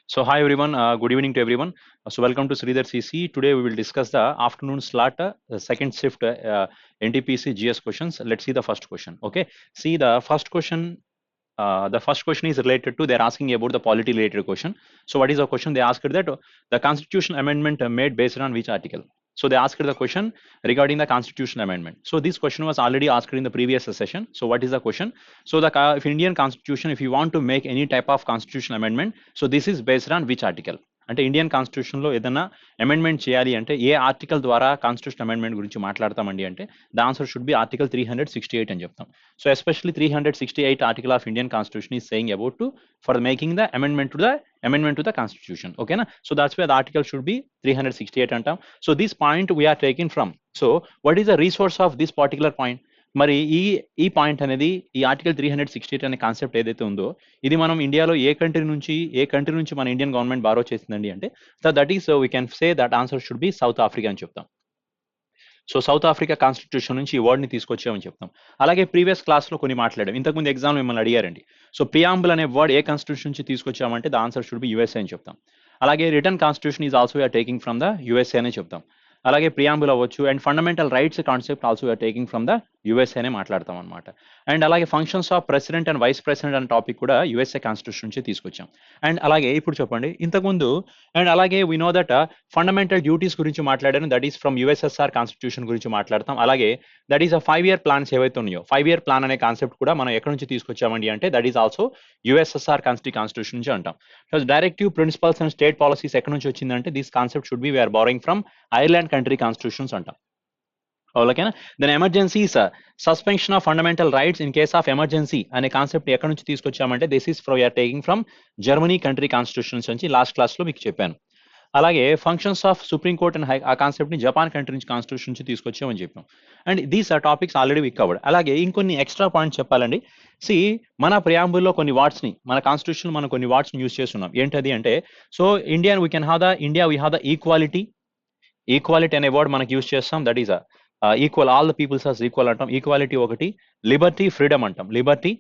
So hi everyone, good evening to everyone. So welcome to Sridhar CC. Today we will discuss the afternoon slot, the second shift NTPC GS questions. Let's see the first question. Okay, see the first question. The first question is related to they're asking about the polity related question. So what is the question? They asked that the constitution amendment made based on which article? So they asked the question regarding the constitution amendment. So this question was already asked in the previous session. So what is the question? So the if Indian constitution, if you want to make any type of constitutional amendment, so this is based on which article? అంటే Indian కాన్స్టిట్యూషన్లో ఏదైనా amendment చేయాలి అంటే ఏ article ద్వారా constitution amendment గురించి మాట్లాడతామండి అంటే the answer should B article 368 అని చెప్తాం. So especially 368 article of Indian constitution is saying about to for making the amendment to the constitution. Okay na? So that's why the article should be 368 antam. So this point we are taking from. So what is the resource of this particular point? మరి ఈ point అనేది ఈ article 368 అనే concept ఏదైతే ఉందో ఇది మనం ఇండియాలో ఏ కంట్రీ నుంచి మన ఇండియన్ గవర్నమెంట్ బారో చేసిందండి అంటే so that is we can say that answer should be south Africa అని చెప్తాం. సో సౌత్ ఆఫ్రికా కాన్స్టిట్యూషన్ నుంచి ఈ వర్డ్ని తీసుకొచ్చామని చెప్తాం. అలాగే ప్రీవియస్ క్లాస్లో కొన్ని మాట్లాడాం. ఇంతకుముందు ఎగ్జామ్ మిమ్మల్ని అడిగారండి. సో ప్రియాంబుల్ అనే వర్డ్ ఏ కాన్స్టిట్యూషన్ నుంచి తీసుకొచ్చామంటే the answer should be USA అని చెప్తాం. అలాగే return constitution is also you are taking from the USA అని చెప్తాం. అలాగే ప్రియాంబుల్ అవ్వచ్చు and fundamental rights concept also you are taking from the USA అనే మాట్లాడతాం అనమాట. అండ్ అలాగే functions of president and vice president అనే టాపిక్ కూడా యూఎస్ఏ కాన్స్టిట్యూషన్ నుంచి తీసుకొచ్చాం. అండ్ అలాగే ఇప్పుడు చెప్పండి ఇంతకుముందు అండ్ అలాగే వి నో దట్ ఫండమెంటల్ డ్యూటీస్ గురించి మాట్లాడాను, that is from USSR constitution గురించి మాట్లాడతాం. అలాగే that is a 5-year plans ఏవైతే ఉన్నాయో 5-year ప్లాన్ అనే కాన్సెప్ట్ కూడా మనం ఎక్కడి నుంచి తీసుకొచ్చామండి అంటే that is also USSR constitution నుంచి అంటాం. Directive principles and state policies ఎక్కడి నుంచి వచ్చిందంటే this concept should be we are borrowing from Ireland country constitutions అంటాం. ఓకేనా? Then emergencies suspension of fundamental rights in case of emergency అనే కాన్సెప్ట్ ఎక్కడి నుంచి తీసుకొచ్చామంటే this is from you are taking from Germany country constitutions నుంచి లాస్ట్ క్లాస్లో మీకు చెప్పాను. అలాగే functions of supreme court and ఆ కాన్సెప్ట్ ని జపాన్ కంట్రీ నుంచి కాన్స్టిట్యూషన్ నుంచి తీసుకొచ్చామని చెప్పాం. And these are topics already week covered. అలాగే ఇంకొన్ని ఎక్స్ట్రా పాయింట్స్ చెప్పాలండి. సి మన ప్రియాంబుల్లో కొన్ని వార్డ్స్ ని మన కాన్స్టిట్యూషన్ మనం కొన్ని వార్డ్స్ ని యూస్ చేస్తున్నాం. ఏంటది అంటే so Indian we can have the India we have the equality అనే వర్డ్ మనకి యూస్ చేస్తాం. That is equal all the peoples are equal అంటాం. ఈక్వాలిటీ ఒకటి, లిబర్టీ ఫ్రీడమ్ అంటాం, లిబర్టీ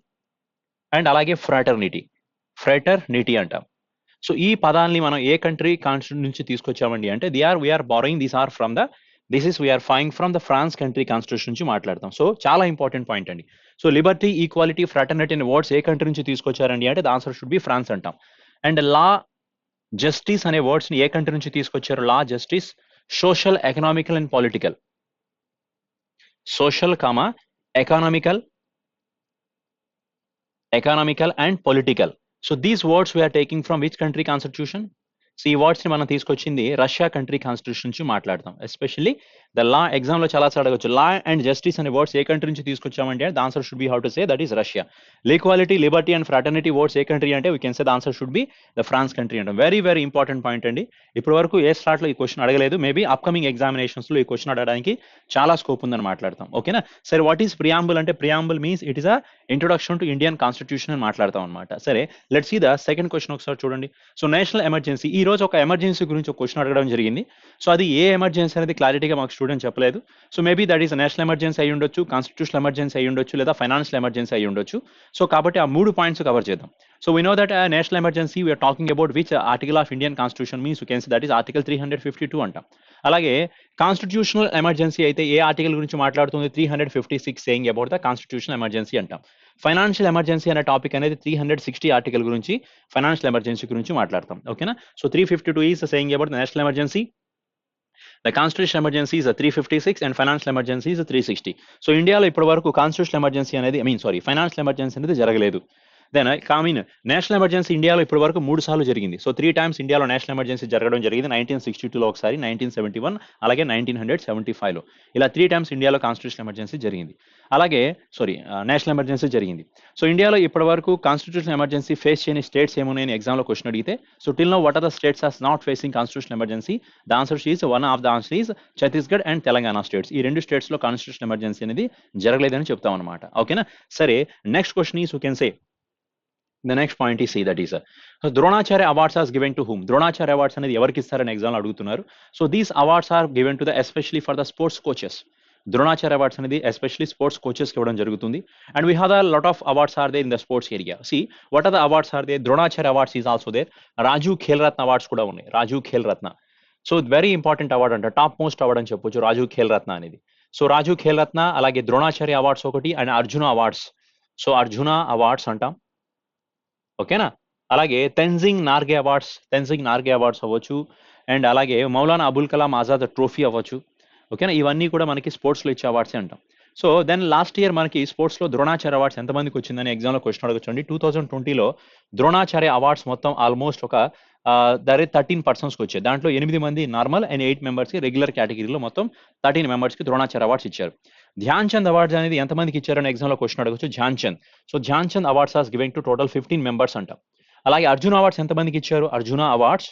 అండ్ అలాగే ఫ్రాటర్నిటీ అంటాం. సో ఈ పదాన్ని మనం ఏ కంట్రీ కాన్స్టిట్యూషన్ నుంచి తీసుకొచ్చామండి అంటే వీఆర్ బారోయింగ్ వీఆర్ ఫైంగ్ from the France country constitution నుంచి మాట్లాడతాం. సో చాలా ఇంపార్టెంట్ పాయింట్ అండి. సో లిబర్టీ, ఈక్వాలిటీ, ఫ్రాటర్నిటీ అనే వర్డ్స్ ఏ కంట్రీ నుంచి తీసుకొచ్చారండి అంటే the answer should be France అంటాం. అండ్ లా, జస్టిస్ అనే వర్డ్స్ ని ఏ కంట్రీ నుంచి తీసుకొచ్చారు? Law, justice, social, economical and political. Social comma economical and political. So these words we are taking from which country constitution? So ఈ words ని మనం తీసుకొచ్చింది రష్యా కంట్రీ కాన్స్టిట్యూషన్ నుంచి మాట్లాడతాం. ఎస్పెషల్లీ ద లా ఎగ్జామ్ లో చాలా అడగచ్చు. లా అండ్ జస్టిస్ అనే వర్డ్స్ ఏ కంట్రీ నుంచి తీసుకొచ్చామంటే the answer should be how to say that is Russia. Equality, liberty and fraternity words ఏ కంట్రీ అంటే we can say the answer should be the France country అంటాం. Very very important point అండి. ఇప్పటి వరకు ఏ slot లో ఈ question అడగలేదు. Maybe upcoming examinations లో ఈ క్వశ్చన్ అడగడానికి చాలా స్కోప్ ఉందని మాట్లాడతాం. ఓకేనా? సరే, వాట్ ఈస్ ప్రియాంబుల్ అంటే preamble means it is a introduction to Indian constitution అని మాట్లాడతాం అనమాట. సరే, let's see the second question ఒకసారి చూడండి. సో నేషనల్ ఎమర్జెన్సీ, ఈ రోజు ఒక ఎమర్జెన్సీ గురించి ఒక క్వశ్చన్ అడగడం జరిగింది. సో అది ఏ ఎమర్జెన్సీ అనేది క్లారిటీగా మాకు స్టూడెంట్ చెప్పలేదు. So maybe that is national emergency అయి ఉండొచ్చు, కాన్స్టిట్యూషనల్ ఎమర్జెన్సీ అయి ఉండొచ్చు, లేదా ఫైనాన్షియల్ ఎమర్జెన్సీ అయి ఉండొచ్చు. సో కాబట్టి ఆ 3 పాయింట్స్ కవర్ చేద్దాం. So we know that national emergency we are talking about which article of Indian constitution means you can say that is article 352 అంటాం. అలాగే కాన్స్టిట్యూషనల్ ఎమర్జెన్సీ అయితే ఏ ఆర్టికల్ గురించి మాట్లాడుతుంది? 356 saying about the constitutional emergency అంటాం. Financial emergency అనే topic అనేది 360 article గురించి financial emergency గురించి మాట్లాడతాం. ఓకేనా? So 352 is saying about the national emergency. The constitutional emergency is a 356 and financial emergency is a 360. So ఇండియాలో ఇప్పటి వరకు కాన్స్టిట్యూషనల్ ఎమర్జెన్సీ అనేది ఫైనాన్షియల్ ఎమర్జెన్సీ అనేది జరగలేదు. దెన్ నేషనల్ ఎమర్జెన్సీ ఇండియాలో ఇప్పటి వరకు 3 సార్లు జరిగింది. సో 3 times ఇండియాలో నేషనల్ ఎమర్జెన్సీ జరగడం జరిగింది. 1962లో ఒకసారి, 1971, అలాగే 1975లో. ఇలా 3 times ఇండియాలో కాన్స్టిట్యూషనల్ ఎమర్జెన్సీ జరిగింది. అలాగే నేషనల్ ఎమర్జెన్సీ జరిగింది. సో ఇండియాలో ఇప్పటి వరకు కాన్స్టిట్యూషనల్ ఎమర్జెన్సీ ఫేస్ చేయని స్టేట్స్ ఏమున్నాయని ఎగ్జామ్లో క్వశ్చన్ అడిగితే so till now what are the states are not facing constitutional emergency? The answer is one of the answer is Chhattisgarh and Telangana states. ఈ 2 స్టేట్స్లో కాన్స్టిట్యూషనల్ ఎమర్జెన్సీ అనేది జరగలేదని చెప్తాం అనమాట. ఓకేనా? సరే, next question is you can say the next point is see that is Dronacharya awards are given to whom? Dronacharya awards అనేది ఎవరికి ఇస్తారని ఎగ్జామ్ లో అడుగుతున్నారు. So these awards are given to the especially for the sports coaches. Dronacharya awards అనేది especially sports కోచెస్కి ఇవ్వడం జరుగుతుంది. And we have the lot of awards are they in the sports area. See what are the awards are they? Dronacharya awards is also there. Rajiv Khel Ratna awards కూడా ఉన్నాయి. Rajiv Khel Ratna, so very important award అంట, top most award అని చెప్పొచ్చు రాజీవ్ ఖేల్ రత్న అనేది. So Rajiv Khel రత్న, అలాగే Dronacharya awards ఒకటి, and Arjuna awards. So Arjuna awards అంటాం, ఓకేనా. అలాగే తెన్జింగ్ నార్గే అవార్డ్స్, తెన్జింగ్ నార్గే అవార్డ్స్ అవ్వచ్చు. అండ్ అలాగే మౌలానా అబుల్ కలాం ఆజాద్ ట్రోఫీ అవ్వచ్చు, ఓకేనా. ఇవన్నీ కూడా మనకి స్పోర్ట్స్లో ఇచ్చే అవార్డ్సే అంటాం. సో దెన్ లాస్ట్ ఇయర్ మనకి స్పోర్ట్స్లో ద్రోణాచార్య అవార్డ్స్ ఎంతమందికి వచ్చిందని ఎగ్జామ్లో క్వశ్చన్ అడగచ్చండి. 2020లో ద్రోణాచార్య అవార్డ్స్ మొత్తం ఆల్మోస్ట్ ఒక 13 పర్సన్స్కి వచ్చాయి. దాంట్లో 8 మంది నార్మల్ అండ్ 8 మెంబర్స్కి రెగ్యులర్ కేటగిరీలో మొత్తం 13 మెంబర్స్కి ద్రోణాచార్య అవార్డ్స్ ఇచ్చారు. ధ్యాన్ చంద్ అవార్డ్స్ అనేది ఎంతమందికి ఇచ్చారని ఎగ్జామ్లో క్వశ్చన్ అడగచ్చు. Dhyan Chand, so Dhyan Chand awards are giving to total 15 members అంట. అలాగే అర్జున అవార్డ్స్ ఎంతమందికి ఇచ్చారు? Arjuna awards,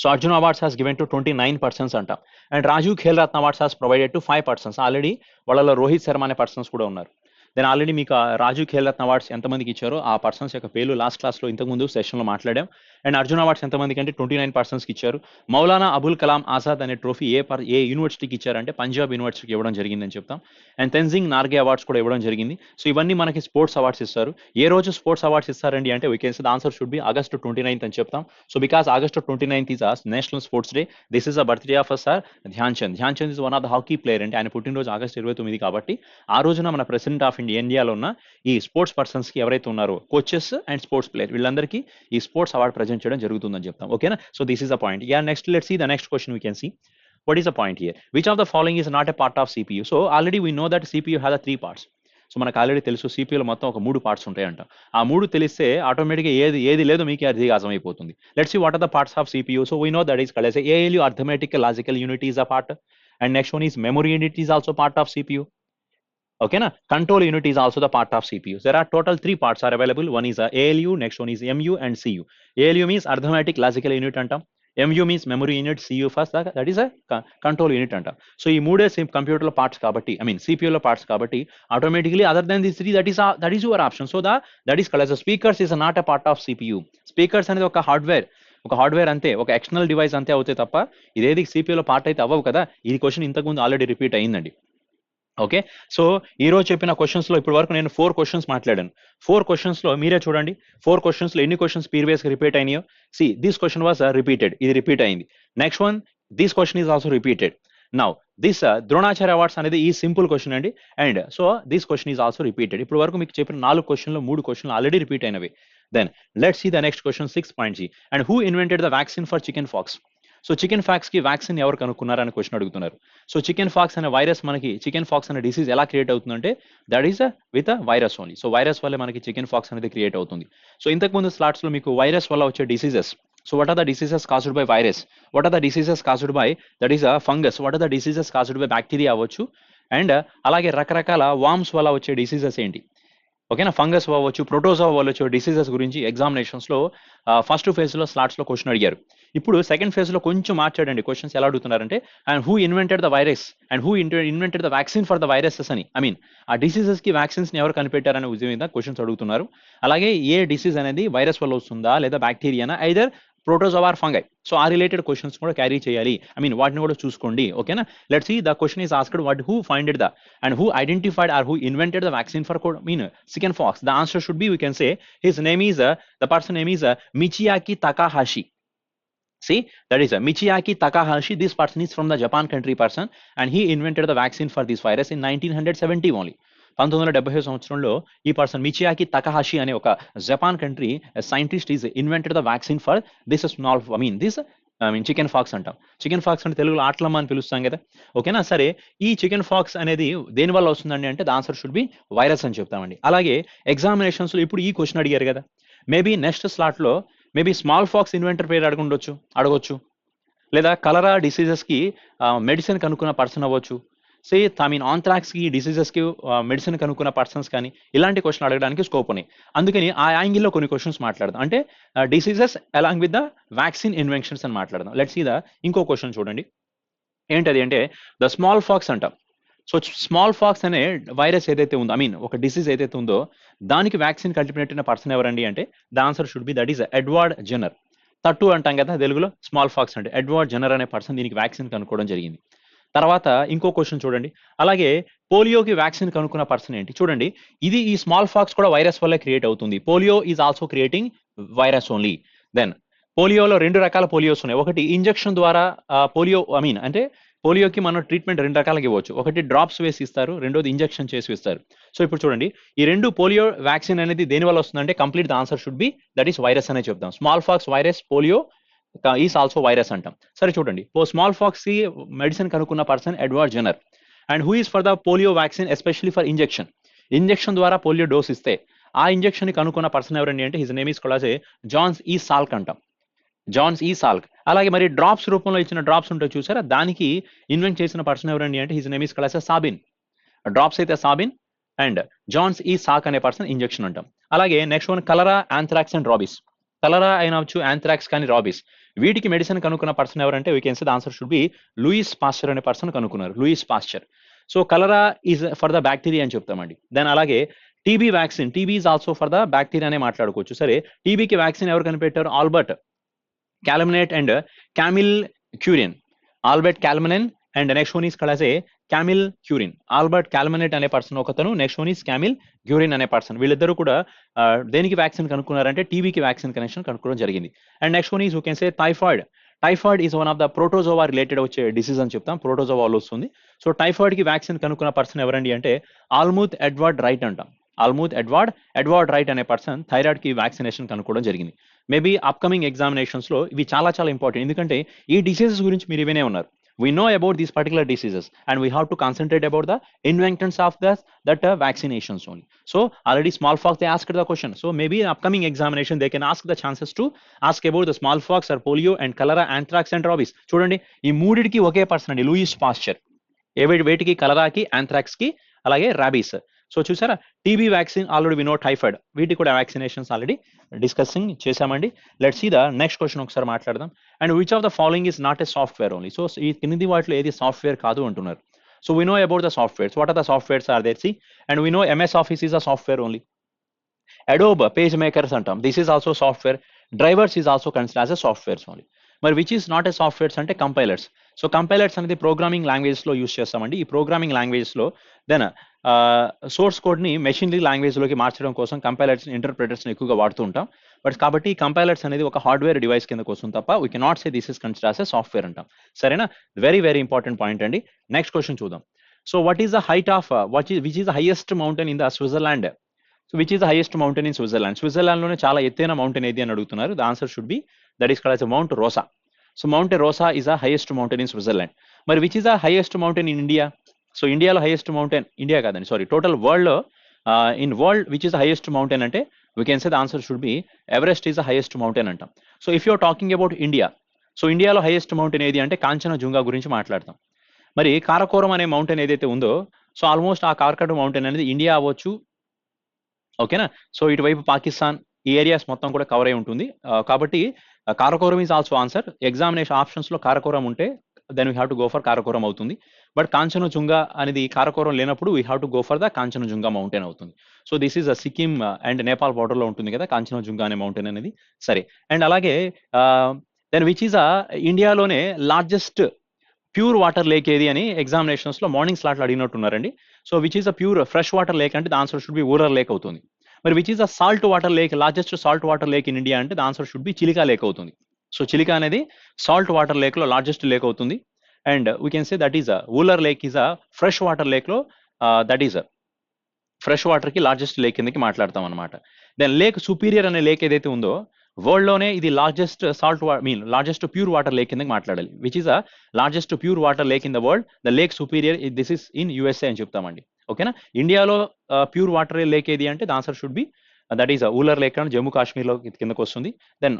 so Arjuna Awards has given to 29 persons అంట. And Rajiv Khel Ratna awards has provided to 5 persons. Already వాళ్ళలో రోహిత్ శర్మ అనే పర్సన్స్ కూడా ఉన్నారు. దెన్ ఆల్రెడీ మీకు రాజీవ్ ఖేల్ రత్న అవార్డ్స్ ఎంతమందికి ఇచ్చారో ఆ పర్సన్స్ యొక్క పేర్లు లాస్ట్ క్లాస్లో ఇంతకుముందు సెషన్లో మాట్లాడాం. అండ్ అర్జున అవార్డ్స్ ఎంతమందికి అంటే 29 పర్సన్స్కి ఇచ్చారు. మౌలానా అబుల్ కలాం ఆజాద్ అనే ట్రోఫీ ఏ యూనివర్సిటీకి ఇచ్చారంటే పంజాబ్ యూనివర్సిటీకి ఇవ్వడం జరిగిందని చెప్తాం. అండ్ తెన్జింగ్ నార్గే అవార్డ్స్ కూడా ఇవ్వడం జరిగింది. సో ఇవన్నీ మనకి స్పోర్ట్స్ అవార్డ్స్ ఇస్తారు. ఏ రోజు స్పోర్ట్స్ అవార్డ్స్ ఇస్తారండి అంటే we can say the answer should B August 29 అని చెప్తాం. సో బికాస్ ఆగస్ట్ 29 ఈజ్ ఆ national sports day. This is a birthday of sir Dhyan Chand. Dhyan Chand is one of the hockey player. అంటే ఆయన పుట్టినరోజు ఆగస్ట్ 29 కాబట్టి ఆ రోజున మన ప్రెసిడెంట్ ఆఫ్ ఇండియాలో ఉన్న ఈ స్పోర్ట్స్ పర్సన్స్ కి ఎవరైతే ఉన్నారో కోచెస్ అండ్ స్పోర్ట్స్ ప్లేయర్ వీళ్ళందరికీ ఈ స్పోర్ట్స్ అవార్డ్ ప్రజెంట్ చేయడం జరుగుతుందని చెప్తాం, ఓకేనా. So this is the point. Yeah next let's see the next question. We can see what is the point here? Which of the following is not a part of CPU? So already we know that CPU has 3 parts. So మనకు already తెలుసు సిపియూలో మొత్తం ఒక 3 parts ఉంటాయంట. ఆ 3 తెలిస్తే ఆటోమేటిక్గా ఏది లేదో మీకు అది అర్థమైపోతుంది. Let's see what are the parts of CPU. So we know that is called as ALU, arithmetic logical unit is a part. And next one is memory unit is also part of CPU. Okay na, control unit is also the part of CPU. There are total 3 parts are available. One is ALU, next one is MU and CU. ALU means arithmetic logical unit antam. MU means memory unit. CU first that is a control unit antam. So ee moode same computer lo parts kabatti, I mean CPU lo parts kabatti automatically other than these 3 that is your option. So that is called as a speakers is not a part of CPU. Speakers అనేది ఒక hardware అంతే, ఒక external device అంతే అవుతాయి తప్ప ఇదేది సిపియూలో part అయితే అవ్వవు కదా. ఈ క్వశ్చన్ ఇంతకుముందు ఆల్రెడీ రిపీట్ అయిందండి. ఓకే, సో ఈ రోజు చెప్పిన క్వశ్చన్స్ లో ఇప్పటి వరకు నేను 4 క్వశ్చన్స్ మాట్లాడాను. 4 క్వశ్చన్స్ లో మీరే చూడండి 4 క్వశ్చన్స్ లో ఎన్ని క్వశ్చన్స్ ప్రీవియస్ గా రిపీట్ అయినాయో. See this question was repeated, ఇది రిపీట్ అయింది. Next one this question is also repeated. Now this Dronacharya awards అనేది ఈ సింపుల్ క్వశ్చన్ అండి. And so this question is also repeated. ఇప్పుడు వరకు మీకు చెప్పిన 4 క్వశ్చన్లో 3 క్వశ్చన్లు ఆల్రెడీ రిపీట్ అయినవి. Then let's see the next question 6.G. And who invented the vaccine for chicken pox? So chicken pox కి వ్యాక్సిన్ ఎవరు కనుక్కున్నారని క్వశ్చన్ అడుగుతున్నారు. సో చికెన్ ఫాక్స్ అనే వైరస్ మనకి చికెన్ ఫాక్స్ అనే డిసీజ్ ఎలా క్రియేట్ అవుతుందంటే that is with virus only. So virus వల్ల మనకి చికెన్ ఫాక్స్ అనేది క్రియేట్ అవుతుంది. సో ఇంతకుముందు స్లాట్స్ లో మీకు వైరస్ వల్ల వచ్చే diseases, so what are the diseases caused by virus, what are the diseases caused by that is a fungus, what are the diseases caused by bacteria అవ్వచ్చు. And అలాగే రకరకాల worms వల్ల వచ్చే డిసీజెస్ ఏంటి, ఓకేనా. ఫంగస్ అవ్వచ్చు, ప్రోటోజోవా వల్ల వచ్చే డిసీజెస్ గురించి ఎగ్జామినేషన్స్ లో ఫస్ట్ ఫేజ్ లో స్లాట్స్ లో క్వశ్చన్ అడిగారు. ఇప్పుడు సెకండ్ ఫేజ్ లో కొంచెం మార్చాడండి. క్వశ్చన్స్ ఎలా అడుగుతున్నారంటే and who invented the virus and who invented the vaccine for the viruses అని, ఐ మీన్ ఆ డిసీజెస్ కి వ్యాక్సిన్స్ ని ఎవరు కనిపెట్టారనే విషయం మీద క్వశ్చన్స్ అడుగుతున్నారు. అలాగే ఏ డిసీజ్ అనేది వైరస్ వల్ల వస్తుందా లేదా బ్యాక్టీరియానా either protozoa or fungi. So ఆ రిలేటెడ్ క్వశ్చన్స్ కూడా క్యారీ చేయాలి, ఐ మీన్ వాటిని కూడా చూసుకోండి, ఓకేనా. Let's see the question is asked what who finded the and who identified or who invented the vaccine for chicken pox. The answer should be, we can say his name is the person name is Michiaki Takahashi. See, that is Michiaki Takahashi. This person is from the Japan country person and he invented the vaccine for this virus in 1970 only. 1970 సంవత్సరంలో ఈ person మిచియాకి Takahashi అనే ఒక Japan country scientist is invented the vaccine for this small chicken pox అంటాం. Chicken pox అంటే తెలుగులో ఆట్లమ్మ అని పిలుస్తాం కదా, ఓకేనా. సరే ఈ చికెన్ ఫాక్స్ అనేది దేని వల్ల వస్తుందండి అంటే the answer should B virus అని చెప్తామండి. అలాగే ఎగ్జామినేషన్స్ లో ఇప్పుడు ఈ క్వశ్చన్ అడిగారు కదా, మేబీ నెక్స్ట్ స్లాట్ లో మేబీ స్మాల్ ఫాక్స్ ఇన్వెంటర్ పేరు అడగొచ్చు, లేదా కలరా డిసీజెస్ కి మెడిసిన్ కనుక్కున్న పర్సన్ అవ్వచ్చు. సే ఐ మీన్ ఆంథ్రాక్స్ కి డిసీజెస్ కి మెడిసిన్ కనుక్కున్న పర్సన్స్ కానీ ఇలాంటి క్వశ్చన్ అడగడానికి స్కోప్ ఉన్నాయి. అందుకని ఆ యాంగిల్లో కొన్ని క్వశ్చన్స్ మాట్లాడదాం, అంటే diseases along with the vaccine inventions అని మాట్లాడదాం. లెట్స్ సీ ద ఇంకో క్వశ్చన్ చూడండి. ఏంటది అంటే ద స్మాల్ ఫాక్స్ అంటాం. సో స్మాల్ ఫాక్స్ అనే వైరస్ ఏదైతే ఉందో, ఐ మీన్ ఒక డిసీజ్ ఏదైతే ఉందో దానికి వ్యాక్సిన్ కనిపెట్టిన పర్సన్ ఎవరండి అంటే the answer should be that is Edward Jenner. తట్టు అంటాం కదా తెలుగులో, స్మాల్ ఫాక్స్ అంటే ఎడ్వర్డ్ జెన్నర్ అనే పర్సన్ దీనికి వ్యాక్సిన్ కనుక్కోవడం జరిగింది. తర్వాత ఇంకో క్వశ్చన్ చూడండి. అలాగే పోలియోకి వ్యాక్సిన్ కనుక్కున్న పర్సన్ ఏంటి చూడండి. ఇది ఈ స్మాల్ ఫాక్స్ కూడా వైరస్ వల్ల క్రియేట్ అవుతుంది. Polio is also creating virus only. Then పోలియోలో 2 రకాల పోలియోస్ ఉన్నాయి. ఒకటి ఇంజెక్షన్ ద్వారా పోలియో అంటే పోలియోకి మనం ట్రీట్మెంట్ 2 రకాలుగా ఇవ్వచ్చు. ఒకటి డ్రాప్స్ వేసి ఇస్తారు, రెండోది ఇంజెక్షన్ చేసి ఇస్తారు. సో ఇప్పుడు చూడండి, ఈ 2 పోలియో వ్యాక్సిన్ అనేది దేని వల్ల వస్తుందంటే complete the answer should be that is virus అనే చెప్తాం. Small pox virus, polio is also virus అంటాం. సరే చూడండి, స్మాల్ ఫాక్స్ కి మెడిసిన్ కనుక్కున్న person Edward Jenner. And who is for the polio vaccine especially for injection. Injection ద్వారా polio dose ఇస్తే ఆ ఇంజెక్షన్ ని కనుక్కున్న పర్సన్ ఎవరండి అంటే his name is called as Jonas E Salk అంటాం. Jonas E Salk. అలాగే మరి డ్రాప్స్ రూపంలో ఇచ్చిన డ్రాప్స్ ఉంటాయి చూసారా, దానికి ఇన్వెంట్ చేసిన పర్సన్ ఎవరండి అంటే his name is called as Sabin. Drops అయితే Sabin and Jonas E Salk అనే పర్సన్ ఇంజెక్షన్ అంటాం. అలాగే next one cholera, anthrax and rabies. Cholera అయినవచ్చు, ఆంథ్రాక్స్ కానీ రాబీస్, వీటికి మెడిసిన్ కనుక్కున్న పర్సన్ ఎవరంటే we can say the answer should be Louis Pasteur అనే పర్సన్ కనుక్కున్నారు. Louis Pasteur. So cholera is for the bacteria అని చెప్తామండి. దెన్ అలాగే TB vaccine, TB is also for the bacteria అనే మాట్లాడుకోవచ్చు. సరే టీబీకి వ్యాక్సిన్ ఎవరు కనిపెట్టారు? Albert Calmette and Camille Guerin. Albert Calmette and next one is called as a Camille Guerin. Albert Calmette అనే పర్సన్ ఒకతను, next one is Camille Guerin అనే person. వీళ్ళిద్దరూ కూడా దేనికి వ్యాక్సిన్ కనుక్కున్నారంటే టీబీకి వ్యాక్సిన్ కనెక్షన్ కనుక్కోవడం జరిగింది. And next one is you can say typhoid. Typhoid is one of the protozoa related వచ్చే డిసీజ్ అని చెప్తాం. ప్రోటోజోవాలో వస్తుంది. సో టైఫాయిడ్ కి వ్యాక్సిన్ కనుక్కున్న పర్సన్ ఎవరండి అంటే ఆల్మూత్ ఎడ్వర్డ్ రైట్ అంటాం. ఆల్మూత్ ఎడ్వర్డ్ రైట్ అనే పర్సన్ థైరాయిడ్ కి వ్యాక్సినేషన్ కనుక్కోవడం జరిగింది. మేబీ అప్కమింగ్ ఎగ్జామినేషన్స్ లో ఇవి చాలా చాలా ఇంపార్టెంట్, ఎందుకంటే ఈ డిసీజెస్ గురించి మీరు వినే ఉన్నారు. We know about these particular diseases and we have to concentrate about the inventors of that vaccinations only. So already smallpox they asked the question. So maybe in upcoming examination they can ask the chances to ask about the smallpox or polio and cholera, anthrax and rabies. చూడండి ఈ మూడిటికి ఒకే person అండి, Louis Pasteur. వేటికి? కలరాకి, anthrax కి, అలాగే rabies. So చూసారా, టీబీ వ్యాక్సిన్ ఆల్రెడీ వినో, టైఫాయిడ్, వీటికి కూడా వ్యాక్సినేషన్స్ ఆల్రెడీ డిస్కసింగ్ చేశామండి. Let's see the next question ఒకసారి మాట్లాడదాం. And which of the following is not a software only. So ఈ కింది వాటిలో ఏది సాఫ్ట్వేర్ కాదు అంటున్నారు. So we know about the softwares. What are the softwares are there? C and we know MS office is a software only. Adobe page makers అంటాం, this is also software. Drivers is also consider as a softwares only. మరి which is not a softwares అంటే compilers. So compilers అనేది programming language లో use చేస్తామండి. ఈ programming language లో then source code ని machinery language లోకి మార్చడం కోసం కంపైలర్స్, ఇంటర్ప్రిటర్స్ ఎక్కువగా వాడుతూ ఉంటాం. బట్ కాబట్టి కంపైలర్స్ అనేది ఒక హార్డ్వేర్ డివైస్ కింద కోసం తప్ప we cannot say this is consider as a software అంటాం. సరేనా? వెరీ వెరీ ఇంపార్టెంట్ పాయింట్ అండి. నెక్స్ట్ క్వశ్చన్ చూద్దాం. So what is the height of which is the highest mountain in the Switzerland? So which is the highest mountain in Switzerland? Switzerland లోనే చాలా ఎత్తైన mountain ఏది అని అడుగుతున్నారు. The answer should be that is called as mount రోసా. So mount రోసా is the highest mountain in Switzerland. మరి which is the highest mountain in India? So ఇండియాలో highest mountain, India కాదండి sorry, total world లో in world which is the highest mountain అంటే we can say the answer should be Everest is the highest mountain అంటాం. So if you're talking about India, so ఇండియాలో highest mountain ఏది అంటే కాంచనజుంగా గురించి మాట్లాడతాం. మరి కారకోరం అనే మౌంటైన్ ఏదైతే ఉందో, సో ఆల్మోస్ట్ ఆ కారకోరం మౌంటైన్ అనేది ఇండియా అవ్వచ్చు, ఓకేనా. సో ఇటువైపు పాకిస్తాన్, ఈ ఏరియాస్ మొత్తం కూడా కవర్ అయి ఉంటుంది. కాబట్టి Karakoram is also answer. Examination options లో కారకోరం ఉంటే then we have to go for Karakoram అవుతుంది. బట్ కాంచనజుంగా అనేది కారకోరం లేనప్పుడు we have to go for the Kanchenjunga mountain అవుతుంది. So this is Sikkim and Nepal border లో ఉంటుంది కదా కాంచనజుంగా అనే మౌంటైన్ అనేది. సరే, అండ్ అలాగే దెన్ విచ్ ఈస్ ఇండియాలోనే లార్జెస్ట్ ప్యూర్ వాటర్ లేక్ ఏది అని ఎగ్జామినేషన్స్ లో మార్నింగ్ స్లాట్ లో అడిగినట్టున్నారండి. So which is a pure fresh water lake అంటే the answer should be Wular lake అవుతుంది. మరి which is a salt water lake, largest salt water lake in India అంటే the answer should be Chilika lake అవుతుంది. So Chilika అనేది salt water lake లో largest lake అవుతుంది. And we can say that is Wular lake is a fresh water lake లో that is fresh water కి largest lake కిందకి మాట్లాడతాం అనమాట. దెన్ లేక్ సుపీరియర్ అనే లేక్ ఏదైతే ఉందో వరల్డ్ లోనే ఇది largest largest pure water lake కిందకి మాట్లాడాలి. Which is a largest pure water lake in the world, the lake Superior, this is in USA అని చెప్తామండి. ఓకేనా? ఇండియాలో ప్యూర్ వాటర్ లేక్ ఏది అంటే the answer should be that is Wular lake అని జమ్మూ కాశ్మీర్ లో కిందకు వస్తుంది. దెన్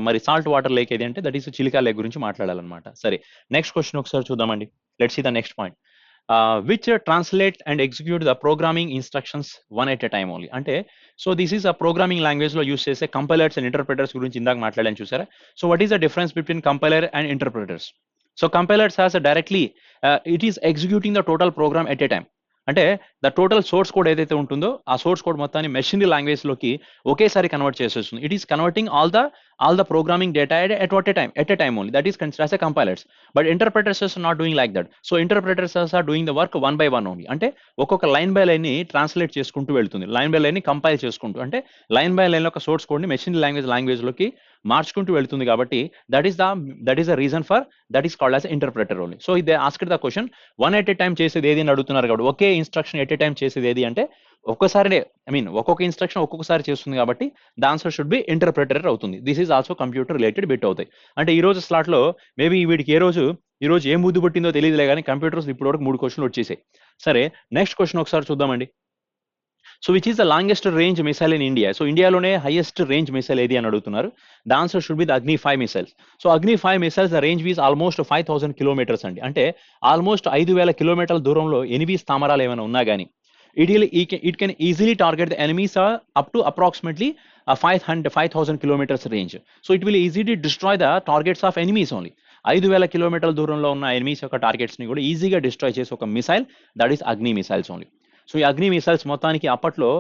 మరి సాల్ట్ వాటర్ లేక్ ఏది అంటే దట్ ఈస్ చిలికా లేక్ గురించి మాట్లాడాలన్నమాట. సరే, నెక్స్ట్ క్వశ్చన్ ఒకసారి చూద్దామండి. Let's see the next point. Which translate and execute the programming instructions one at a time only. అంటే so this is a programming language లో use చేసే compilers and interpreters గురించి ఇందాక మాట్లాడాను చూసారా. So what is the difference between compiler and interpreters? So compilers has directly it is executing the total program at a time. అంటే the total source code ఏదైతే ఉంటుందో ఆ సోర్స్ కోడ్ మొత్తాన్ని machinery language లోకి ఒకేసారి కన్వర్ట్ చేసేస్తుంది. It is converting all the programming data at a time only. That is considered as a compilers. But interpreters are not doing like that. So interpreters are doing the work one by one only. అంటే ఒక్కొక్క line by line ని translate చేసుకుంటూ వెళ్తుంది, line by line ని compile చేసుకుంటూ. అంటే line by line లో ఒక సోర్స్ కోడ్ ని మెషినరీ లాంగ్వేజ్ లోకి మార్చుకుంటూ వెళ్తుంది. కాబట్టి that is the reason for that is called as interpreter only. So ఇది asked the question, one at a time చేసేది ఏది అని అడుగుతున్నారు కాబట్టి ఒకే ఇన్స్ట్రక్షన్ ఎట్ ఎ టైం చేసేది ఏది అంటే ఒక్కసారి ఒక్కొక్క ఇన్స్ట్రక్షన్ ఒక్కొక్కసారి చేస్తుంది కాబట్టి the answer should be interpreter అవుతుంది. This is also computer related bit అవుతాయి. అంటే ఈ రోజు స్లాట్ లో మేబీ వీడికి ఈ రోజు ఏం బుద్ధి పుట్టిందో తెలియదులే కానీ కంప్యూటర్స్ ఇప్పటివరకు 3 క్వశ్చన్లు వచ్చేసాయి. సరే, నెక్స్ట్ క్వశ్చన్ ఒకసారి చూద్దామండి. So which is the longest range missile in India? So ఇండియాలోనే హైయెస్ట్ రేంజ్ మిసైల్ ఏది అని అడుగుతున్నారు. The answer should be the Agni five missiles. So Agni five missiles the range is almost 5000 kilometres అండి. అంటే ఆల్మోస్ట్ 5000 కిలోమీటర్ల దూరంలో ఎనిమి స్థావరాలు ఏమైనా ఉన్నా కానీ it can easily target the enemies up to approximately 5000 kilometers range. So it will easily destroy the targets of enemies only. 5000 కిలోమీటర్ల దూరంలో ఉన్న ఎనిమీస్ యొక్క టార్గెట్స్ ని కూడా ఈజీగా డిస్ట్రాయ్ చేసే ఒక missile, that is Agni missiles only. So ఈ అగ్ని మిసైల్స్ మొత్తానికి అప్పట్లో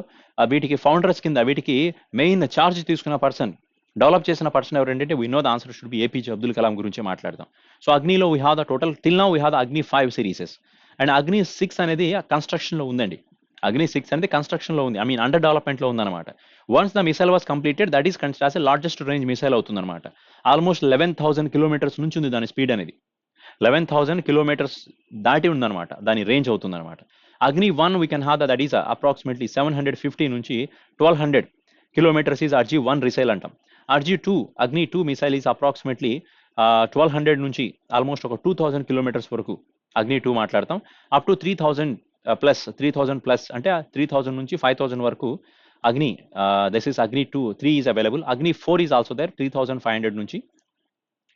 వీటికి ఫౌండర్స్ కింద వీటికి మెయిన్ చార్జ్ తీసుకున్న పర్సన్, డెవలప్ చేసిన పర్సన్ ఎవరంటే we know the answer should be APJ Abdul Kalam గురించి మాట్లాడదాం. సో అగ్నిలో we have the total till now we have the Agni five series. And అగ్ని-6 అనేది కన్స్ట్రక్షన్ లో ఉందండి. అగ్ని-6 అనేది కన్స్ట్రక్షన్ లో ఉంది, ఐ మీన్ అండర్ డెవలప్మెంట్ లో ఉందన్నమాట. Once the missile was completed, that is considered as largest range missile అవుతుందన్నమాట. ఆల్మోస్ట్ 11,000 కిలోమీటర్స్ నుంచి ఉంది దాని స్పీడ్ అనేది. 11,000 కిలోమీటర్స్ దాటి ఉందన్నమాట, దాని రేంజ్ అవుతుందన్నమాట. Agni one we can have that is approximately 750 నుంచి 1200 కిలోమీటర్స్ ఈజ్ అర్జీ-1 మిసైల్ అంటాం. అర్జీ-2 అగ్ని-2 మిసైల్ ఈజ్ అప్రాక్సిమేట్లీ 1200 నుంచి ఆల్మోస్ట్ ఒక 2000 కిలోమీటర్స్ వరకు అగ్ని-2 మాట్లాడతాం. అప్ టు 3000 ప్లస్ అంటే 3000 నుంచి 5000 వరకు Agni, this is Agni three is available. Agni four is also there, 3500 నుంచి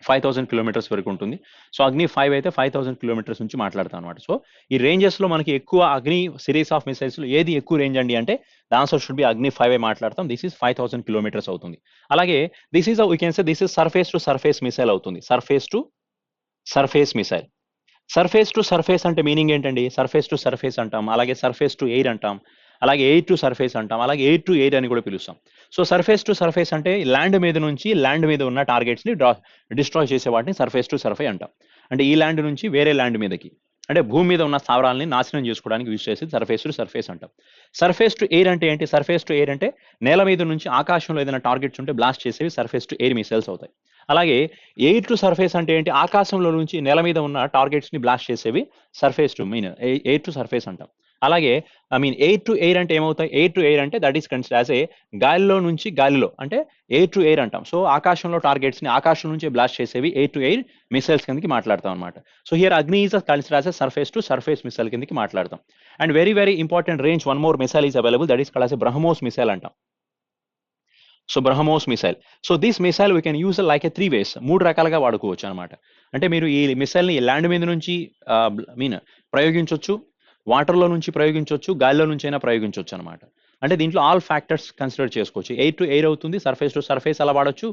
5000 కిలోమీటర్స్ వరకు ఉంటుంది. సో అగ్ని-5 అయితే 5000 కిలోమీటర్స్ నుంచి మాట్లాడతాం అనమాట. సో ఈ రేంజెస్ లో మనకి ఎక్కువ అగ్ని సిరీస్ ఆఫ్ మిసైల్స్ లో ఏది ఎక్కువ రేంజ్ అండి అంటే the answer should be Agni five మాట్లాడతాం. దిస్ ఇస్ 5000 కిలోమీటర్స్ అవుతుంది. అలాగే this is we can say this is surface to surface missile అవుతుంది. Surface to surface missile. Surface to surface అంటే మీనింగ్ ఏంటండి? సర్ఫేస్ టు సర్ఫేస్ అంటాం, అలాగే సర్ఫేస్ టు ఎయిర్ అంటాం, అలాగే ఎయిర్ టు సర్ఫేస్ అంటాం, అలాగే ఎయిర్ టు ఎయిర్ అని కూడా పిలుస్తాం. సో సర్ఫేస్ టు సర్ఫేస్ అంటే ల్యాండ్ మీద ఉన్న టార్గెట్స్ ని డిస్ట్రాయ్ చేసే వాటిని సర్ఫేస్ టు సర్ఫేస్ అంటాం. అంటే ఈ ల్యాండ్ నుంచి వేరే ల్యాండ్ మీదకి, అంటే భూమి మీద ఉన్న స్థావరాలని నాశనం చేసుకోవడానికి యూజ్ చేసి సర్ఫేస్ టు సర్ఫేస్ అంటాం. సర్ఫేస్ టు ఎయిర్ అంటే ఏంటి? సర్ఫేస్ టు ఎయిర్ అంటే నేల మీద నుంచి ఆకాశంలో ఏదైనా టార్గెట్స్ ఉంటే బ్లాస్ట్ చేసేవి సర్ఫేస్ టు ఎయిర్ మిసైల్స్ అవుతాయి. అలాగే ఎయిర్ టు సర్ఫేస్ అంటే ఏంటి? ఆకాశంలో నుంచి నేల మీద ఉన్న టార్గెట్స్ ని బ్లాస్ట్ చేసేవి surface to air to surface అంటాం. అలాగే ఎయిర్ టు ఎయిర్ అంటే ఏమవుతాయి? ఎయిర్ టు ఎయిర్ అంటే that is considered as a గాలిలో నుంచి గాలిలో, అంటే ఎయిర్ టు ఎయిర్ అంటాం. సో ఆకాశంలో టార్గెట్స్ ని ఆకాశం నుంచి బ్లాస్ట్ చేసేవి ఎయిర్ టు ఎయిర్ మిసైల్స్ కిందకి మాట్లాడతాం అనమాట. So here Agni is considered as surface to surface missile కిందకి మాట్లాడతాం. And very very important range one more missile is available, that is called as BrahMos missile అంటాం. So BrahMos missile. So this missile we can use like a 3 ways, 3 రకాలుగా వాడుకోవచ్చు అనమాట. అంటే మీరు ఈ missile ని ల్యాండ్ మీద నుంచి ప్రయోగించవచ్చు, వాటర్ లో నుంచి ప్రయోగించవచ్చు, గాలిలో నుంచి అయినా ప్రయోగించవచ్చు అనమాట. అంటే దీంట్లో ఆల్ ఫ్యాక్టర్స్ కన్సిడర్ చేసుకోవచ్చు. ఎయిర్ టు ఎయిర్ అవుతుంది, సర్ఫేస్ టు సర్ఫేస్ అలా వాడొచ్చు,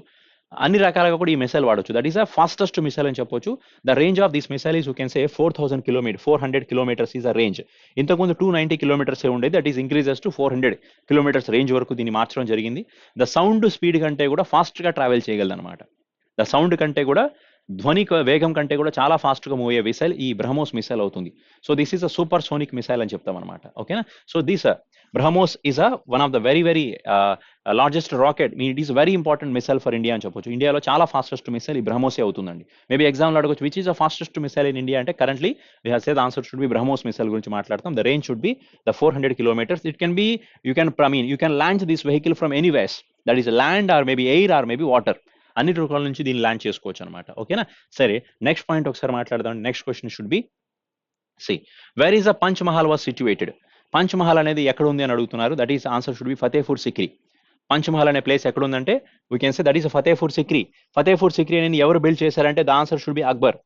అన్ని రకాలుగా కూడా ఈ మిసైల్ వాడొచ్చు. That is the fastest missile అని చెప్పొచ్చు. The range of this missile is you can say 400 kilometres is a range. ఇంతకుముందు 290 కిలోమీటర్స్ ఉండేది, that is increases to 400 kilometres range వరకు దీన్ని మార్చడం జరిగింది. ద సౌండ్ స్పీడ్ కంటే కూడా ఫాస్ట్ గా ట్రావెల్ చేయగలదు అనమాట. ద సౌండ్ కంటే కూడా, ధ్వని వేగం కంటే కూడా చాలా ఫాస్ట్ గా మూవ్ అయ్యే మిసైల్ ఈ బ్రహ్మోస్ మిసైల్ అవుతుంది. So this is a super sonic missile అని చెప్తాం అనమాట. ఓకేనా? So this BrahMos is one of the very very largest rocket. It is very important missile for India అని చెప్పొచ్చు. ఇండియాలో చాలా ఫాస్టెస్ట్ మిసైల్ ఈ బ్రహ్మోసే అవుతుందండి. మేబీ ఎగ్జామ్ లో అడగొచ్చు which is the fastest missile in India అంటే currently we have said answer should be BrahMos missile గురించి మాట్లాడతాం. The range should be the 400 kilometres. It can be you can launch this vehicle from anyways, that is land or maybe air or maybe water, అన్ని రకాల నుంచి దీన్ని land చేసుకోవచ్చు అనమాట. ఓకేనా? సరే, నెక్స్ట్ పాయింట్ ఒకసారి మాట్లాడదాం. Next question should be see where is the Panch Mahal was situated? Panch Mahal అనేది ఎక్కడ ఉంది అని అడుగుతున్నారు. That is answer should be Fatehpur Sikri. Panch Mahal అనే ప్లేస్ ఎక్కడ ఉందంటే we can say that is Fatehpur Sikri. Fatehpur Sikri అనేది ఎవరు బిల్డ్ చేశారంటే the answer should be Akbar.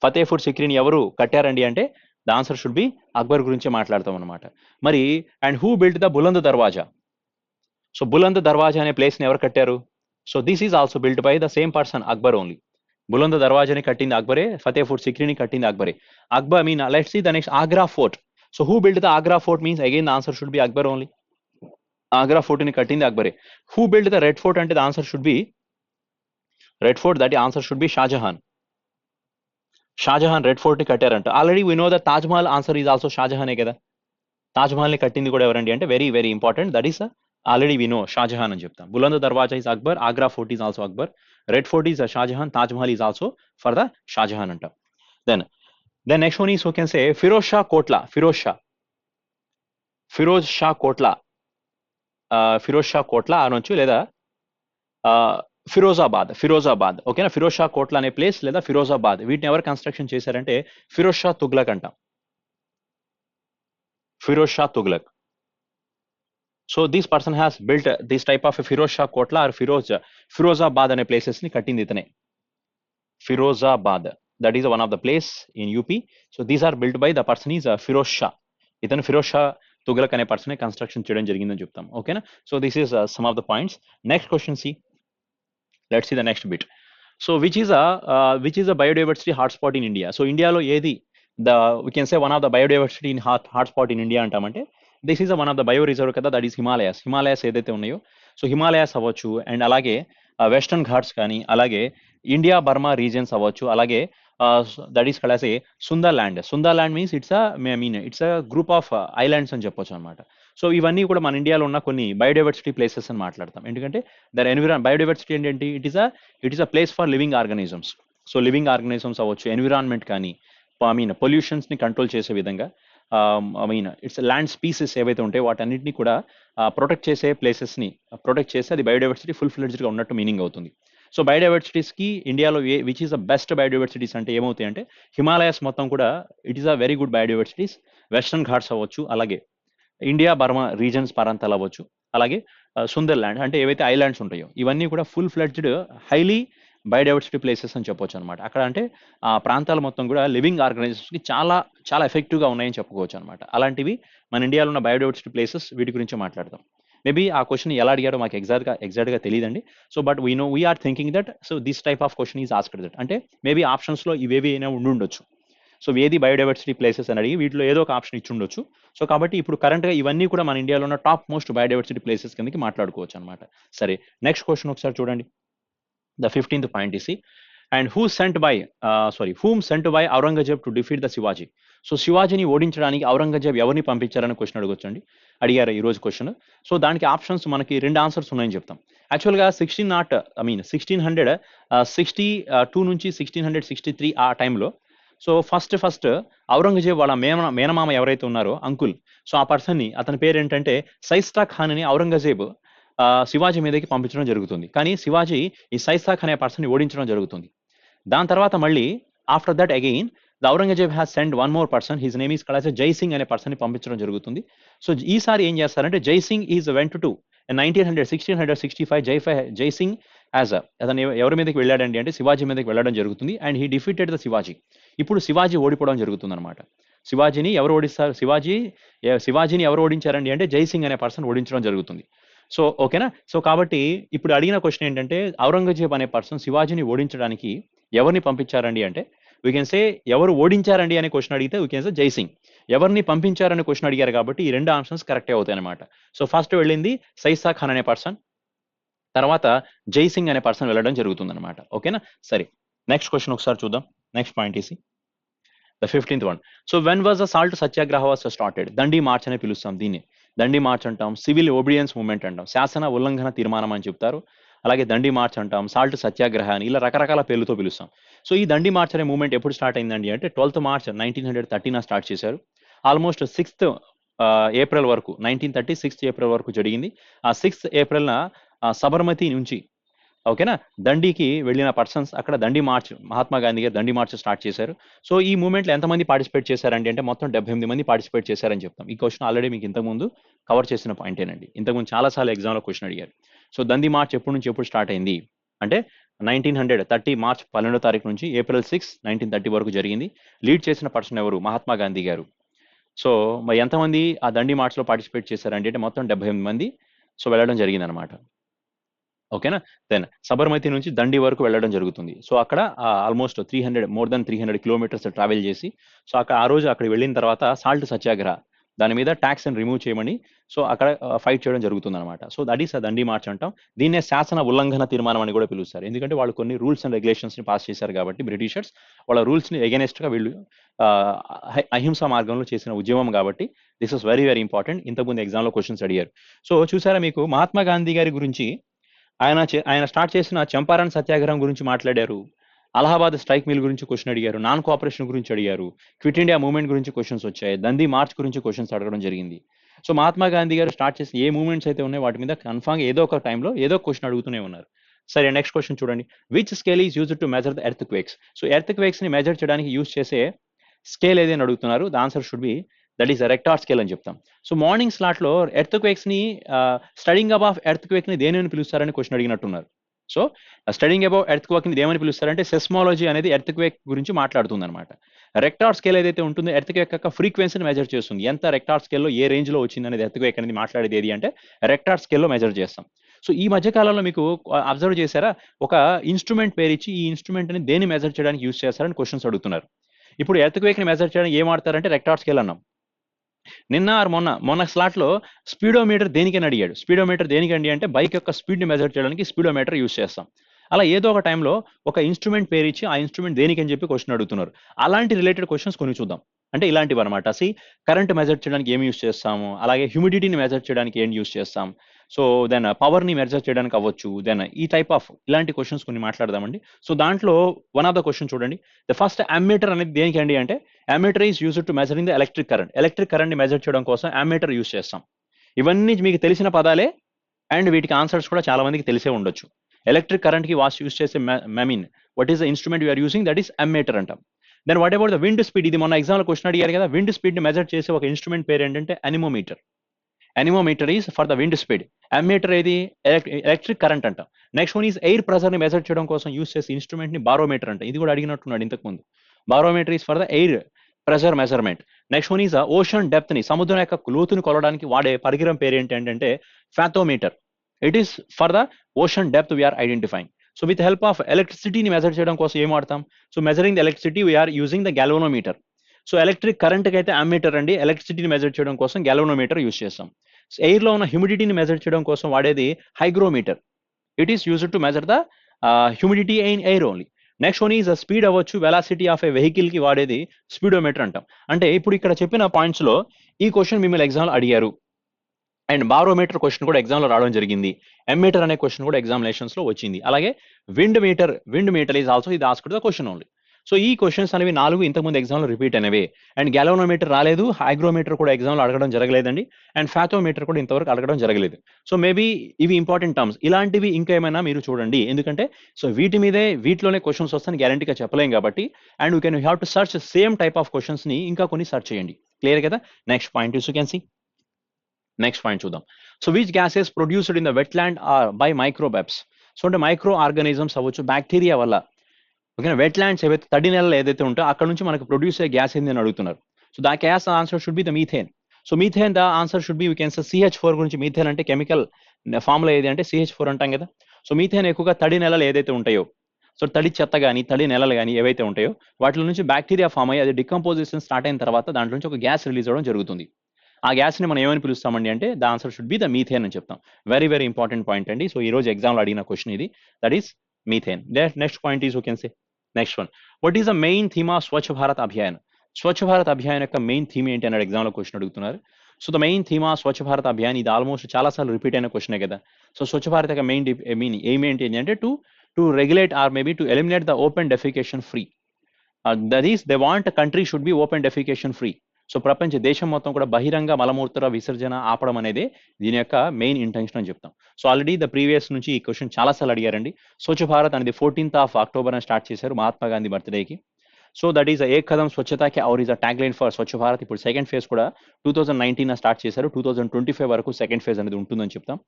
Fatehpur సిక్రీని ఎవరు కట్టారండి అంటే the answer should be Akbar గురించి మాట్లాడతాం అనమాట. మరి and who build the Buland Darwaza? So Buland Darwaza అనే ప్లేస్ ని ఎవరు కట్టారు? So this is also built by the same person, Akbar only. Buland దర్వాజాని కట్టింది అక్బరే, ఫతేపూర్ సిక్రీని కట్టింది అక్బరే. Akbar let's see the next Agra fort. So who built the Agra fort means again the answer should be Akbar only. Agra fort ni kattinది Akbare. Who built the Red Fort అంటే the answer should be Red Fort. That answer should be Shah Jahan. Shah Jahan Red Fort ని కట్టారంట. Already we know that Taj Mahal answer is also Shah Jahan కదా. తాజ్ మహల్ ని కట్టింది కూడా ఎవరండి అంటే very very important. That is already we know Shah Jahan అని చెప్తాం. Buland Darwaza is Akbar, Agra fort is also Akbar, red fort is Shah Jahan, Taj Mahal is also for the Shah Jahan అంట. Then next one is can say Firoz Shah Kotla. Firoz Shah Kotla అనొచ్చు, లేదా ఫిరోజాబాద్ ఓకేనా. ఫిరోజ్ షా కోట్లా అనే ప్లేస్ లేదా ఫిరోజాబాద్, వీటిని ఎవరు కన్స్ట్రక్షన్ చేశారంటే ఫిరోజ్ షా తుగ్లక్ అంటాం. Firoz Shah Tughlaq. So this person has built this type of a Firoz Shah Kotla or Firozabad అనే places ని కట్టింది ఇతనే. Firozabad, that is one of the place in UP. So these are built by the person is Firoz Shah. ఇతను ఫిరోజ్ షా తుగ్లక్ అనే person construction చేయడం జరిగిందని చెప్తాం. ఓకేనా. So this is some of the points. Next question see, let's see the next bit. So which is a biodiversity hotspot in India. So ఇండియాలో ఏది we can say one of the biodiversity in hotspot in India అంటామంటే this is one of the bio reserve కదా, that is Himalayas ఏదైతే ఉన్నాయో. So Himalayas అవ్వచ్చు, and అలాగే western Ghats కానీ, అలాగే ఇండియా బర్మా రీజియన్స్ అవ్వచ్చు, అలాగే దట్ ఈస్ కలాసే Sundaland means it's a group of islands అని చెప్పొచ్చు అనమాట. సో ఇవన్నీ కూడా మన ఇండియాలో ఉన్న కొన్ని బయోడైవర్సిటీ ప్లేసెస్ అని మాట్లాడతాం. ఎందుకంటే బయోడైవర్సిటీ ఏంటంటే it is a place for living organisms. So living organisms అవ్వచ్చు, ఎన్విరాన్మెంట్ కానీ, పొల్యూషన్స్ ని కంట్రోల్ చేసే విధంగా, ఇట్స్ ల్యాండ్ స్పీసెస్ ఏవైతే ఉంటాయో వాటన్నిటిని కూడా ప్రొటెక్ట్ చేసే ప్లేసెస్ ని ప్రొటెక్ట్ చేస్తే అది బయోడైవర్సిటీ ఫుల్ ఫ్లెడ్జ్డ్ గా ఉన్నట్టు మీనింగ్ అవుతుంది. సో బయోడైవర్సిటీస్ కి ఇండియాలో which is the best biodiversities అంటే ఏమవుతాయి అంటే హిమాలయాస్ మొత్తం కూడా it is a very good biodiversities. Western Ghats అవ్వచ్చు, అలాగే ఇండియా బర్మా రీజన్స్ ప్రాంతాలు అవ్వచ్చు, అలాగే సుందర్లాండ్ అంటే ఏవైతే ఐలాండ్స్ ఉంటాయో ఇవన్నీ కూడా full fledged highly biodiversity places అని చెప్పొచ్చు అనమాట. అక్కడ అంటే ఆ ప్రాంతాలు మొత్తం కూడా లివింగ్ ఆర్గనైజేషన్స్కి చాలా చాలా ఎఫెక్టివ్గా ఉన్నాయని చెప్పుకోవచ్చు అనమాట. అలాంటివి మన ఇండియాలో ఉన్న బయోడైవర్సిటీ ప్లేసెస్, వీటి గురించి మాట్లాడదాం. మేబీ ఆ క్వశ్చన్ ఎలా అడిగారో మాకు ఎగ్జాక్ట్గా తెలియదండి. So but we are thinking that so this type of question is asked that, అంటే మేబీ ఆప్షన్స్లో ఇవేవి అయినా ఉండుండొచ్చు. సో ఏది బయోడైవర్సిటీ ప్లేసెస్ అని అడిగి వీటిలో ఏదో ఒక ఆప్షన్ ఇచ్చి ఉండొచ్చు. సో కాబట్టి ఇప్పుడు కరెంట్గా ఇవన్నీ కూడా మన ఇండియాలో ఉన్న టాప్ మోస్ట్ బయోడైవర్సిటీ ప్లేసెస్ కిందకి మాట్లాడుకోవచ్చు అనమాట. సరే, నెక్స్ట్ క్వశ్చన్ ఒకసారి చూడండి. The 15th point is, and whom sent by Aurangzeb to defeat the Shivaji. So శివాజీని ఓడించడానికి ఔరంగజేబ్ ఎవరిని పంపించారని క్వశ్చన్ అడిగారు ఈ రోజు క్వశ్చన్. సో దానికి ఆప్షన్స్ మనకి 2 ఆన్సర్స్ ఉన్నాయని చెప్తాం. యాక్చువల్గా 1662 నుంచి 1663 ఆ టైంలో సో ఫస్ట్ ఔరంగజేబ్ వాళ్ళ మేనమామ ఎవరైతే ఉన్నారో అంకుల్, సో ఆ పర్సన్ని, అతని పేరు ఏంటంటే సైస్తా ఖాన్ అని ఔరంగజేబ్ శివాజీ మీదకి పంపించడం జరుగుతుంది. కానీ శివాజీ ఈ సైస్తా ఖాన్ అనే పర్సన్ని ఓడించడం జరుగుతుంది. దాని తర్వాత మళ్ళీ after that again the Aurangzeb has send one more person, his name is కలాసే జైసింగ్ అనే పర్సన్ని పంపించడం జరుగుతుంది. సో ఈసారి ఏం చేస్తారంటే Jai Singh is went to 1665 Jai Singh as అతను ఎవరి మీదకి వెళ్ళాడండి అంటే శివాజీ మీదకి వెళ్ళడం జరుగుతుంది. And he defeated the Shivaji. ఇప్పుడు శివాజీ ఓడిపోవడం జరుగుతుంది అనమాట. శివాజీని ఎవరు ఓడిస్తారు? శివాజీని ఎవరు ఓడించారండి అంటే జైసింగ్ అనే పర్సన్ ఓడించడం జరుగుతుంది. సో ఓకేనా. సో కాబట్టి ఇప్పుడు అడిగిన క్వశ్చన్ ఏంటంటే ఔరంగజేబ్ అనే పర్సన్ శివాజీని ఓడించడానికి ఎవరిని పంపించారండి అంటే వీ కెన్ సే ఎవరు ఓడించారండి అనే క్వశ్చన్ అడిగితే వీ కెన్ సే జైసింగ్. ఎవరిని పంపించారనే క్వశ్చన్ అడిగారు కాబట్టి ఈ 2 ఆప్షన్స్ కరెక్టే అవుతాయి అనమాట. సో ఫస్ట్ వెళ్ళింది సైస్తా ఖాన్ అనే పర్సన్, తర్వాత జైసింగ్ అనే పర్సన్ వెళ్ళడం జరుగుతుంది అనమాట. ఓకేనా. సరే, నెక్స్ట్ క్వశ్చన్ ఒకసారి చూద్దాం. Next point is the 15th one. So when was the salt Satyagraha was started. Dandi march అని పిలుస్తాం దీన్ని. దండి మార్చ్ అంటాం, సివిల్ ఒబీడియన్స్ మూవ్మెంట్ అంటాం, శాసన ఉల్లంఘన తీర్మానం అని చెప్తారు, అలాగే దండి మార్చ్ అంటాం, సాల్ట్ సత్యాగ్రహ అని, ఇలా రకరకాల పేర్లతో పిలుస్తాం. సో ఈ దండి మార్చ్ అనే మూవ్మెంట్ ఎప్పుడు స్టార్ట్ అయిందండి అంటే 12th March 1930 స్టార్ట్ చేశారు. ఆల్మోస్ట్ 6th April వరకు 1930 6th April వరకు జరిగింది. ఆ 6th April సబర్మతి నుంచి ఓకేనా దండికి వెళ్ళిన పర్సన్స్ అక్కడ దండి మార్చ్, మహాత్మా గాంధీ గారు దండి మార్చ్ స్టార్ట్ చేశారు. సో ఈ మూవ్మెంట్లో ఎంతమంది పార్టిసిపేట్ చేశారండి అంటే మొత్తం 78 మంది పార్టిసిపేట్ చేశారని చెప్తాం. ఈ క్వశ్చన్ ఆల్రెడీ మీకు ఇంతకుముందు కవర్ చేసిన పాయింటేనండి. ఇంతకుముందు చాలాసార్లు ఎగ్జామ్లో క్వశ్చన్ అడిగారు. సో దండి మార్చ్ ఎప్పటి నుంచి ఎప్పుడు స్టార్ట్ అయింది అంటే 1930 మార్చ్ 12వ తారీఖు నుంచి April 6, 1930 వరకు జరిగింది. లీడ్ చేసిన పర్సన్ ఎవరు? మహాత్మా గాంధీ గారు. సో మరి ఎంతమంది ఆ దండి మార్చ్లో పార్టిసిపేట్ చేశారండి అంటే మొత్తం 78 మంది సో వెళ్ళడం జరిగింది అనమాట. ఓకేనా. దెన్ సబర్మతి నుంచి దండి వరకు వెళ్ళడం జరుగుతుంది. సో అక్కడ almost 300 more than 300 kilometres travel చేసి, సో ఆ రోజు అక్కడికి వెళ్ళిన తర్వాత సాల్ట్ సత్యాగ్రహ దాని మీద ట్యాక్స్ ని రిమూవ్ చేయమని సో అక్కడ ఫైట్ చేయడం జరుగుతుంది అనమాట. So that is Dandi march అంటాం. దీన్నే శాసన ఉల్లంఘన తీర్మానం అని కూడా పిలుస్తారు. ఎందుకంటే వాళ్ళు కొన్ని రూల్స్ అండ్ రెగ్యులేషన్స్ ని పాస్ చేశారు కాబట్టి బ్రిటిషర్స్ వాళ్ళ రూల్స్ ని ఎగెనెస్ట్ గా వీళ్ళు అహింసా మార్గంలో చేసిన ఉద్యమం కాబట్టి this is very very important. ఇంతకుముందు ఎగ్జామ్ లో క్వశ్చన్స్ అడిగారు. సో చూసారా, మీకు మహాత్మా గాంధీ గారి గురించి ఆయన స్టార్ట్ చేసిన చంపారణ్ సత్యాగ్రహం గురించి మాట్లాడారు, అలహాబాద్ స్ట్రైక్ మిల్ గురించి క్వశ్చన్ అడిగారు, నాన్ కోఆపరేషన్ గురించి అడిగారు, క్విట్ ఇండియా మూవ్మెంట్ గురించి క్వశ్చన్స్ వచ్చాయి, దండి మార్చ్ గురించి క్వశ్చన్స్ అడగడం జరిగింది. సో మహాత్మా గాంధీ గారు స్టార్ట్ చేసిన ఏ మూవ్మెంట్స్ అయితే ఉన్నాయో వాటి మీద కన్ఫామ్ ఏదో ఒక టైంలో ఏదో క్వశ్చన్ అడుగుతూనే ఉన్నారు. సరే, నెక్స్ట్ క్వశ్చన్ చూడండి. Which scale is used to measure the earthquakes? So earthquakes ని మెజర్ చేయడానికి యూజ్ చేసే స్కేల్ ఏదైనా అడుగుతున్నారు. The answer should be that is Richter scale అని చెప్తాం. సో మార్నింగ్ స్లాట్ లో ఎర్త్ క్వేక్స్ ని స్టడింగ్ అబౌట్ ఎర్త్ క్వేక్ ని దేనిని పిలుస్తారని క్వశ్చన్ అడిగినట్టున్నారు. So studying about earthquake ని ఏమని పిలుస్తారంటే సెస్మాలజీ అనేది ఎర్త్ క్వేక్ గురించి మాట్లాడుతుంది అనమాట. రెక్టార్ స్కేల్ ఏదైతే ఉంటుందో ఎర్త్ క్వేక్ యొక్క ఫ్రీక్వెన్సీని మెజర్ చేస్తుంది. ఎంత రెక్టార్ స్కేల్లో ఏ రేంజ్ లో వచ్చింది అనేది ఎర్త్ క్వేక్ అనేది మాట్లాడేది ఏది అంటే రెక్టార్ స్కేల్లో మెజర్ చేస్తాం. సో ఈ మధ్య కాలంలో మీకు అబ్జర్వ్ చేశారా, ఒక ఇన్స్ట్రుమెంట్ పేరు ఇచ్చి ఈ ఇన్స్ట్రుమెంట్ ని దేని మెజర్ చేయడానికి యూజ్ చేస్తారని క్వశ్చన్స్ అడుగుతున్నారు. ఇప్పుడు ఎర్త్ క్వేక్ ని మెజర్ చేయడానికి ఏం వాడతారంటే రెక్టార్ స్కేల్ అన్నాం. నిన్న మొన్న స్లాట్ లో స్పీడోమీటర్ దేనికని అడిగాడు. స్పీడోమీటర్ దేనికండి అంటే బైక్ యొక్క స్పీడ్ ని మెజర్ చేయడానికి స్పీడోమీటర్ యూజ్ చేస్తాం. అలా ఏదో ఒక టైంలో ఒక ఇన్స్ట్రుమెంట్ పేరు ఇచ్చి ఆ ఇన్స్ట్రుమెంట్ దేనికని చెప్పి క్వశ్చన్ అడుగుతున్నారు. అలాంటి రిలేటెడ్ క్వశ్చన్స్ కొన్ని చూద్దాం. అంటే ఇలాంటివి అనమాట. కరెంట్ మెజర్ చేయడానికి ఏం యూజ్ చేస్తాము, అలాగే హ్యూమిడిటీని మెజర్ చేయడానికి ఏం యూజ్ చేస్తాం, సో దెన్ పవర్ ని మెజర్ చేయడానికి అవ్వచ్చు, దెన్ ఈ టైప్ ఆఫ్ ఇలాంటి క్వశ్చన్స్ కొన్ని మాట్లాడదామండి. సో దాంట్లో వన్ ఆఫ్ ద క్వశ్చన్ చూడండి. ద ఫస్ట్ అమ్మీటర్ అనేది దేనికండి అంటే ammeter is used to measuring the electric current. Electric current ని మెజర్ చేయడం కోసం అమ్మీటర్ యూజ్ చేస్తాం. ఇవన్నీ మీకు తెలిసిన పదాలే అండ్ వీటికి ఆన్సర్స్ కూడా చాలా మందికి తెలిసే ఉండొచ్చు. ఎలక్ట్రిక్ కరెంట్ కి యూజ్ చేసే మెమిన్ what is the instrument you are using, that is ammeter అంటాం. Then what about the wind speed? ఇది మొన్న ఎగ్జామ్ లో క్వశ్చన్ అడిగారు కదా. విండ్ స్పీడ్ ని మెజర్ చేసే ఒక ఇన్స్ట్రుమెంట్ పేరు ఏంటంటే anemometer. Anemometer is for the wind speed. Ammeter ఏది ఎలక్ట్రిక్ కరెంట్ అంటాం. Next one is air pressure ని మెజర్ చేయడం కోసం యూజ్ చేసే ఇన్స్ట్రుమెంట్ ని బారోమీటర్ అంట. ఇది కూడా అడిగినట్టున్నాడు ఇంతకు ముందు. Barometer is for the air pressure measurement. Next one is ocean depth ని, సముద్రం యొక్క లోతుని కొలవడానికి వాడే పరికరం పేరు ఏంటంటే fathometer. It is for the ocean depth we are identifying. So with help of ఎలక్ట్రిసిటీని మెజర్ చేయడం కోసం ఏం వాడతాం? So measuring the electricity we are using the galvanometer. So electric current కి అయితే అమ్మీటర్ అండి, ఎలక్ట్రిసిటీని మెజర్ చేయడం కోసం గ్యాల్వనోమీటర్ యూజ్ చేస్తాం. ఎయిర్ లో ఉన్న హ్యూమిడిటీని మెజర్ చేయడం కోసం వాడేది hygrometer. It is used to measure the humidity in air only. Next one is speed అవ్వచ్చు, వెలాసిటీ ఆఫ్ ఏ వెహికల్ కి వాడేది స్పీడోమీటర్ అంటాం. అంటే ఇప్పుడు ఇక్కడ చెప్పిన పాయింట్స్ లో ఈ క్వశ్చన్ మిమ్మల్ని ఎగ్జామ్ లో అడిగారు. అండ్ బారోమీటర్ క్వశ్చన్ కూడా ఎగ్జామ్ లో రావడం జరిగింది. ఎమ్మీటర్ అనే క్వశ్చన్ కూడా ఎగ్జామినేషన్స్ లో వచ్చింది. అలాగే విండ్ మీటర్ ఈజ్ ఆల్సో ఇది asked the question only. So ఈ క్వశ్చన్స్ అనేవి 4 ఇంతకుముందు ఎగ్జామ్ లో రిపీట్ అనేవి. అండ్ గ్యాలోనోమీటర్ రాలేదు, హైగ్రోమీటర్ కూడా ఎగ్జామ్ లో అడగడం జరగలేదండి, అండ్ ఫాథోమీటర్ కూడా ఇంతవరకు అడగడం జరగలేదు. సో మేబీ ఇవి ఇంపార్టెంట్ టర్మ్స్. ఇలాంటివి ఇంకా ఏమైనా మీరు చూడండి, ఎందుకంటే సో వీటిలోనే క్వశ్చన్స్ వస్తాయని గ్యారంటీగా చెప్పలేం కాబట్టి. And you can have to search same type of questions ని ఇంకా కొన్ని సర్చ్ చేయండి. క్లియర్ కదా? Next point you can see. Next point చూద్దాం. So which gases produced in the wetland are by microbes? So అంటే మైక్రో ఆర్గానిజమ్స్ అవ్వచ్చు, bacteria వల్ల. ఓకేనా, వెట్ ల్యాండ్స్ ఏవైతే తడి నెలలు ఏదైతే ఉంటే అక్కడ నుంచి మనకు ప్రొడ్యూస్ అయ్యే గ్యాస్ ఏంది అని అడుగుతున్నారు. So the gas answer should be the methane. So methane the answer should be you can say CH4 గురించి. మీథేన్ అంటే కెమికల్ ఫార్ములా ఏది అంటే CH4 అంటాం కదా. సో మీథేన్ ఎక్కువగా తడి నెలలు ఏదైతే ఉంటాయో, సో తడి చెత్త కానీ తడి నెలలు కానీ ఏవైతే ఉంటాయో వాటి నుంచి బ్యాక్టీరియా ఫామ్ అయ్యి అది డికంపోజిషన్ స్టార్ట్ అయిన తర్వాత దాంట్లో నుంచి ఒక గ్యాస్ రిలీజ్ అవ్వడం జరుగుతుంది. ఆ గ్యాస్ ని మనం ఏమని పిలుస్తామండి అంటే the answer should be the methane అని చెప్తాం. వెరీ వెరీ ఇంపార్టెంట్ పాయింట్ అండి. సో ఈ రోజు ఎగ్జామ్ లో అడిగిన క్వశ్చన్ ఇది, that is methane. Next point is you can say. Next one, what is the main theme of Swachh Bharat Abhiyan? Swachh Bharat Abhiyan యొక్క మెయిన్ థీమ్ ఏంటి అన్నాడు ఎగ్జామ్ లో క్వశ్చన్ అడుగుతున్నారు. So the main theme of Swachh Bharat Abhiyan, ఇది ఆల్మోస్ట్ చాలా సార్లు రిపీట్ అయిన క్వశ్చనే కదా. సో స్వచ్ఛ భారత్ యొక్క మెయిన్ ఎయిమ్ ఏంటి అంటే to regulate or maybe to eliminate the open defecation free. That is they want country should be open defecation free. So ప్రపంచ దేశం మొత్తం కూడా బహిరంగ మలమూత్ర విసర్జన ఆపడం అనేది దీని యొక్క మెయిన్ ఇంటెన్షన్ అని చెప్తాం. సో ఆల్రెడీ ద ప్రీవియస్ నుంచి ఈ క్వశ్చన్ చాలా సార్లు అడిగారండి. స్వచ్ఛ భారత్ అనేది 14th of October అని స్టార్ట్ చేశారు మహాత్మా గాంధీ బర్త్డేకి. సో దట్ ఈస్ ఏక్ కదం స్వచ్ఛతాకి ఔర్ is a tagline for Swachh Bharat. ఇప్పుడు సెకండ్ ఫేజ్ కూడా 2019 స్టార్ట్ చేశారు. 2025 వరకు సెకండ్ ఫేజ్ అనేది ఉంటుందని చెప్తాం.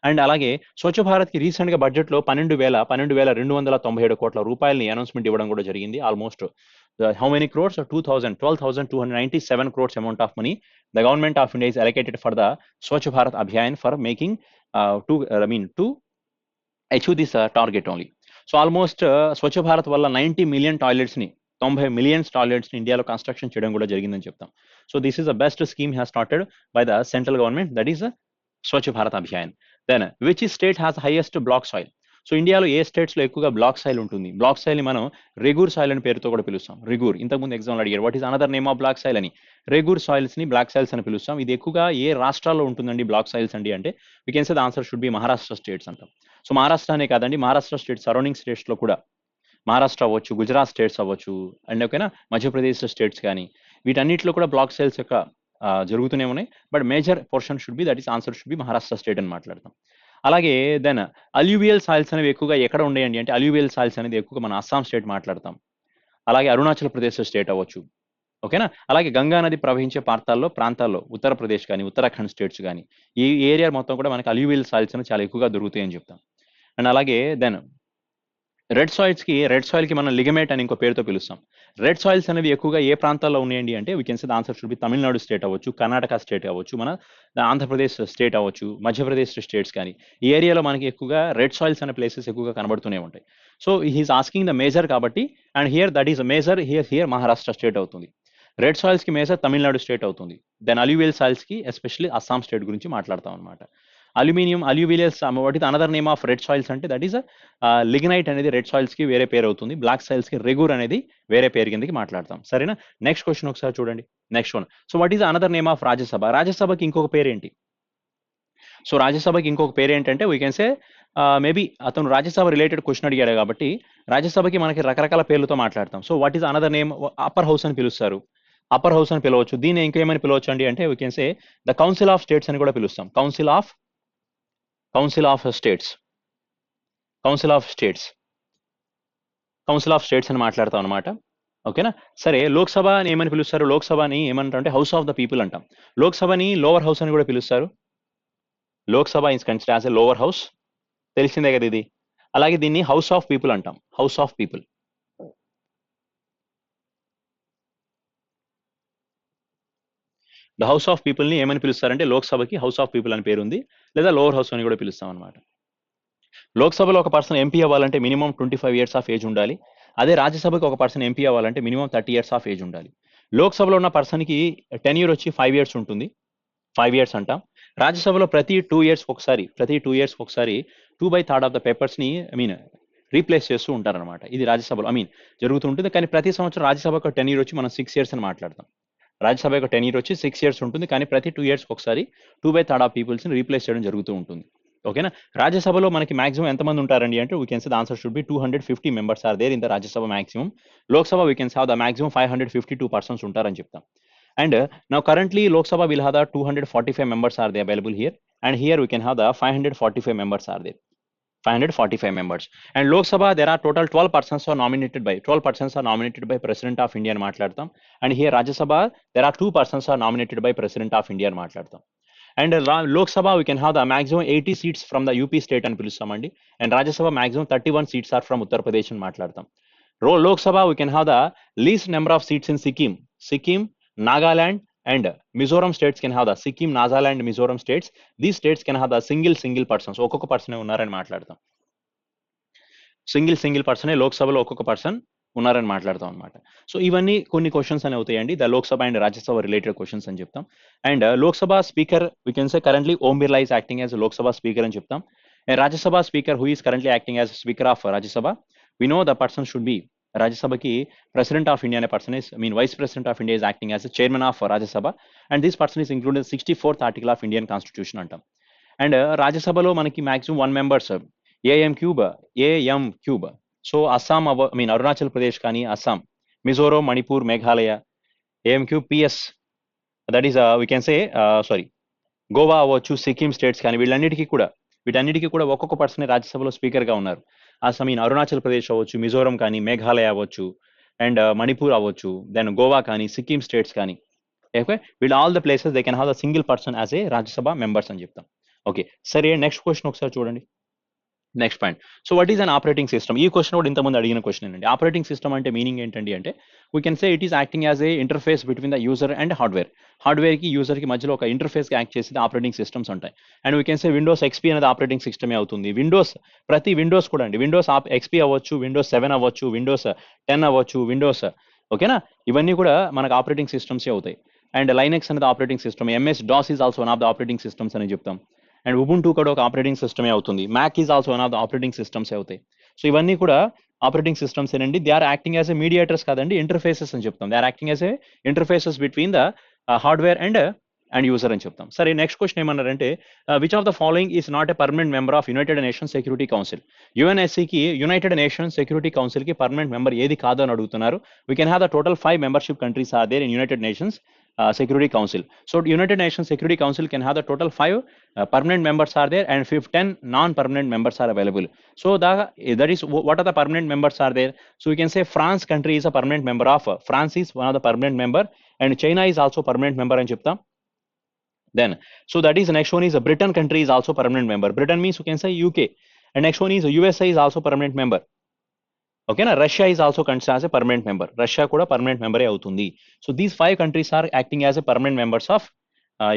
అండ్ అలాగే స్వచ్ఛ భారత్ కి రీసెంట్ గా బడ్జెట్ లో 12,297 కోట్ల రూపాయలని అనౌన్స్మెంట్ ఇవ్వడం కూడా జరిగింది. Almost how many crores? 12,297 crores amount of money the government of India is allocated for the Swachh Bharat Abhiyan for making to achieve this target only. So almost Swachh Bharat వల్ల 90 million టాయిలెట్స్ని 90 millions టాయిలెట్స్ని ఇండియాలో construction చేయడం కూడా జరిగిందని చెప్తాం. So this is the best scheme has started by the central government, that is Swachh Bharat Abhiyan. Then which state has highest black soil? So ఇండియాలో ఏ states లో ఎక్కువగా బ్లాక్ సాయిల్ ఉంటుంది? బ్లాక్ సాయిల్ ని మనం రెగూర్ సాయిల్ అని పేరుతో కూడా పిలుస్తాం. రెగూర్, ఇంతకుముందు ఎగ్జామ్ అడిగారు what is another name of black soil అని. రెగూర్ సాయిల్స్ ని బ్లాక్ సాయిల్స్ అని పిలుస్తాం. ఇది ఎక్కువగా ఏ రాష్ట్రాల్లో ఉంటుందండి బ్లాక్ సాయిల్స్ అండి అంటే we can say the answer should B Maharashtra states అంటాం. సో మహారాష్ట్ర అనే కాదండి, మహారాష్ట్ర స్టేట్ సరౌండింగ్ స్టేట్స్ లో కూడా, మహారాష్ట్ర అవ్వచ్చు, గుజరాత్ స్టేట్స్ అవ్వచ్చు, అండ్ ఓకేనా మధ్యప్రదేశ్ స్టేట్స్ కానీ, వీటన్నిటిలో కూడా బ్లాక్ సేల్స్ యొక్క జరుగుతూనే ఉన్నాయి. But major portion should be, that is answer should B Maharashtra state అని మాట్లాడతాం. అలాగే దెన్ అల్యూవియల్ సాయిల్స్ అనేవి ఎక్కువగా ఎక్కడ ఉండేయండి అంటే అల్యూవియల్ సాయిల్స్ అనేది ఎక్కువగా మన అస్సాం స్టేట్ మాట్లాడతాం. అలాగే అరుణాచల్ ప్రదేశ్ స్టేట్ అవ్వచ్చు, ఓకేనా. అలాగే గంగా నది ప్రవహించే ప్రాంతాల్లో ఉత్తరప్రదేశ్ కానీ ఉత్తరాఖండ్ స్టేట్స్ కానీ ఈ ఏరియా మొత్తం కూడా మనకి అల్యూవియల్ సాయిల్స్ అని చాలా ఎక్కువగా దొరుకుతాయని చెప్తాం. అండ్ అలాగే దెన్ రెడ్ సాయిల్ కి మనం లిగమేట్ అని ఇంకో పేరుతో పిలుస్తాం. రెడ్ సాయిల్స్ అనేవి ఎక్కువగా ఏ ప్రాంతాల్లో ఉన్నాయండి అంటే we can say the answer should B Tamil Nadu state అవ్వచ్చు, కర్ణాటక స్టేట్ అవ్వచ్చు, మన ఆంధ్రప్రదేశ్ స్టేట్ అవ్వచ్చు, మధ్యప్రదేశ్ స్టేట్స్ కానీ ఈ ఏరియాలో మనకి ఎక్కువగా రెడ్ సాయిల్స్ అనే ప్లేసెస్ ఎక్కువగా కనబడుతూనే ఉంటాయి. So he is asking the major కాబట్టి, and here that is major, here Maharashtra state అవుతుంది. రెడ్ సాయిల్స్ కి మేజర్ తమిళనాడు స్టేట్ అవుతుంది. దెన్ అల్యూవియల్ సాయిల్స్ కి ఎస్పెషల్లీ అస్సాం స్టేట్ గురించి మాట్లాడతాం అనమాట. Alluvials what is another name of red soils అంటే దట్ ఈస్ లిగ్నైట్ అనేది రెడ్ సాయిల్స్ కి వేరే పేరు అవుతుంది. బ్లాక్ సాయిల్స్ కి రెగూర్ అనేది వేరే పేరు కిందకి మాట్లాడతాం. సరేనా? నెక్స్ట్ క్వశ్చన్ ఒకసారి చూడండి. Next one. So what is another name of Rajya Sabha? రాజ్యసభకి ఇంకొక పేరు ఏంటి? సో రాజ్యసభకి ఇంకొక పేరు ఏంటంటే వీ కెన్ సే మేబీ అతను రాజ్యసభ రిలేటెడ్ క్వశ్చన్ అడిగాడు కాబట్టి రాజ్యసభకి మనకి రకరకాల పేర్లతో మాట్లాడతాం. So what is another name? Upper house అని పిలుస్తారు, అప్పర్ హౌస్ అని పిలవచ్చు. దీన్ని ఇంకేమని పిలవచ్చు అండి అంటే we can say the council of states అని కూడా పిలుస్తాం. Council of states, council of states అని మాట్లాడతాం అనమాట. ఓకేనా? సరే, లోక్సభని ఏమని పిలుస్తారు? లోక్సభని ఏమంటారు అంటే హౌస్ ఆఫ్ ద పీపుల్ అంటాం. లోక్సభని లోవర్ హౌస్ అని కూడా పిలుస్తారు. Lok Sabha is considered as a lower house, తెలిసిందే కదా ఇది. అలాగే దీన్ని హౌస్ ఆఫ్ పీపుల్ అంటాం. House of people. The house of people ని ఏమని పిలుస్తారంటే లోక్సభకి హౌస్ ఆఫ్ పీపుల్ అని పేరు ఉంది, లేదా లోవర్ హౌస్ అని కూడా పిలుస్తాం అనమాట. లోక్సభలో ఒక పర్సన్ ఎంపీ అవ్వాలంటే మినిమం 25 ఇయర్స్ ఆఫ్ ఏజ్ ఉండాలి. అదే రాజ్యసభకి ఒక పర్సన్ ఎంపీ అవ్వాలంటే మినిమం 30 ఇయర్స్ ఆఫ్ ఏజ్ ఉండాలి. లోక్సభలో ఉన్న పర్సన్కి టెన్యూర్ వచ్చి 5 ఇయర్స్ ఉంటుంది, 5 ఇయర్స్ అంటాం. రాజ్యసభలో ప్రతి 2 ఇయర్స్ ఒకసారి 2/3 ఆఫ్ ద పేపర్స్ ని రీప్లేస్ చేస్తూ ఉంటారనమాట. ఇది రాజ్యసభలో జరుగుతుంటుంది. కానీ ప్రతి సంవత్సరం రాజ్యసభ ఒక టెన్యూర్ వచ్చి మనం 6 ఇయర్స్ అని మాట్లాడతాం. రాజ్యసభ యొక్క టెన్యూర్ వచ్చి 6 ఇయర్స్ ఉంటుంది. కానీ ప్రతి 2 ఇయర్స్ ఒకసారి 2/3 ఆఫ్ పీపుల్స్ ని రీప్లేస్ చేయడం జరుగుతూ ఉంటుంది. ఓకేనా? రాజ్యసభలో మనకి మాక్సిమం ఎంతమంది ఉంటారండి అంటే we can say the answer should be 250 members are there in the Rajya Sabha maximum. Lok Sabha we can have the maximum 552 persons ఉంటారని చెప్తాం. And now currently Lok Sabha will have the 245 members are they available here, and here we can have the 545 members are there. 545 members. And Lok Sabha there are total 12 persons are nominated by President of India అని మాట్లాడతాం. And here Rajya Sabha there are 2 persons are nominated by President of India అని మాట్లాడతాం. And Lok Sabha we can have the maximum 80 seats from the UP state అని పిలుస్తామండి. And Rajya Sabha maximum 31 seats are from Uttar Pradesh అని మాట్లాడతాం. Lok Sabha we can have the least number of seats in Sikkim, Nagaland and Mizoram states can have the Sikkim, Nagaland, Mizoram states. These states can have the single persons. ఒక్కొక్క person ఉన్నారని మాట్లాడతాం. Single పర్సనే లోక్సభలో ఒక్కొక్క person ఉన్నారని మాట్లాడతాం అనమాట. So ఇవన్నీ కొన్ని క్వశ్చన్స్ అని అవుతాయండి, the Lok Sabha and Rajya Sabha related questions అని చెప్తాం. And Lok Sabha speaker we can say currently Om Birla is acting as Lok Sabha speaker అని చెప్తాం. And Rajya Sabha speaker who is currently acting as speaker of Rajya Sabha, we know the person should be రాజ్యసభకి president of India అనే person is vice president of India is acting as chairman of Rajya Sabha, and this person is included 64th article of Indian constitution అంటాం. And రాజ్యసభలో మనకి maximum 1 members AM cube. So Assam Arunachal Pradesh కానీ Assam, Mizoram, Manipur, Meghalaya, AM cube PS that is we can say Goa అవ్వచ్చు, Sikkim states కానీ వీటన్నిటికీ కూడా ఒక్కొక్క person రాజ్యసభలో స్పీకర్ గా ఉన్నారు. అరుణాచల్ ప్రదేశ్ అవ్వచ్చు, మిజోరం కానీ, మేఘాలయ అవ్వచ్చు, అండ్ మణిపూర్ అవ్వచ్చు, దెన్ గోవా కానీ, సిక్కిం స్టేట్స్ కానీ, ఓకే, వీళ్ళు all the places they can have the single person as a Rajya Sabha members అని చెప్తాం. ఓకే, సరే, నెక్స్ట్ క్వశ్చన్ ఒకసారి చూడండి. Next point. So what is an operating system? ఈ క్వశ్చన్ కూడా ఇంతకుముందు అడిగిన క్వశ్చన్ అండి. ఆపరేటింగ్ సిస్టమ్ అంటే మీనింగ్ ఏంటండి అంటే we can say it is acting as a interface between the user and hardware. హార్డ్వేర్కి యూజర్కి మధ్యలో ఒక ఇంటర్ఫేస్కి యాక్ట్ చేసేది ఆపరేటింగ్ సిస్టమ్స్ ఉంటాయి. And we can say Windows XP అనేది ఆపరేటింగ్ సిస్టమే అవుతుంది. ప్రతి విండోస్ కూడా అండి, విండోస్ ఎక్స్పీ అవ్వచ్చు, విండోస్ 7 అవ్వచ్చు, విండోస్ 10 అవ్వచ్చు, విండోస్ ఓకేనా, ఇవన్నీ కూడా మనకు ఆపరేటింగ్ సిస్టమ్సే అవుతాయి. అండ్ లైనెక్స్ అనేది operating system, MS DOS is also one of the operating systems అని చెప్తాం. అండ్ ఉబుంటూ కూడా ఒక ఆపరేటింగ్ సిస్టమే అవుతుంది. Mac is also one of the operating systems అవుతాయి. సో ఇవన్నీ కూడా ఆపరేటింగ్ సిస్టమ్స్ ఏనండి. They are acting as a mediators కాదండి, ఇంటర్ఫేసెస్ అని చెప్తాం. They are acting as a interfaces between the hardware and user అని చెప్తాం. సరే, నెక్స్ట్ క్వశ్చన్ ఏమన్నారంటే which of the following is not a permanent member of United Nations Security Council? యుఎన్ఎస్సికి, United Nations Security కౌన్సిల్కి permanent member ఏది కాదు అని అడుగుతున్నారు. We can have the total 5 membership countries are there in United Nations Security Council. So United Nations Security Council can have the total 5 permanent members are there and 10 non-permanent members are available. So that is what are the permanent members are there. So we can say France country is a permanent member of, France is one of the permanent member, and China is also permanent member అని చెప్తాం. Then so that is next one is Britain country is also permanent member. Britain means you can say UK, and next one is USA is also permanent member. ఓకేనా, Russia is also considered as a permanent member. Russia కూడా permanent మెంబరే అవుతుంది. So these 5 countries are acting as a permanent members of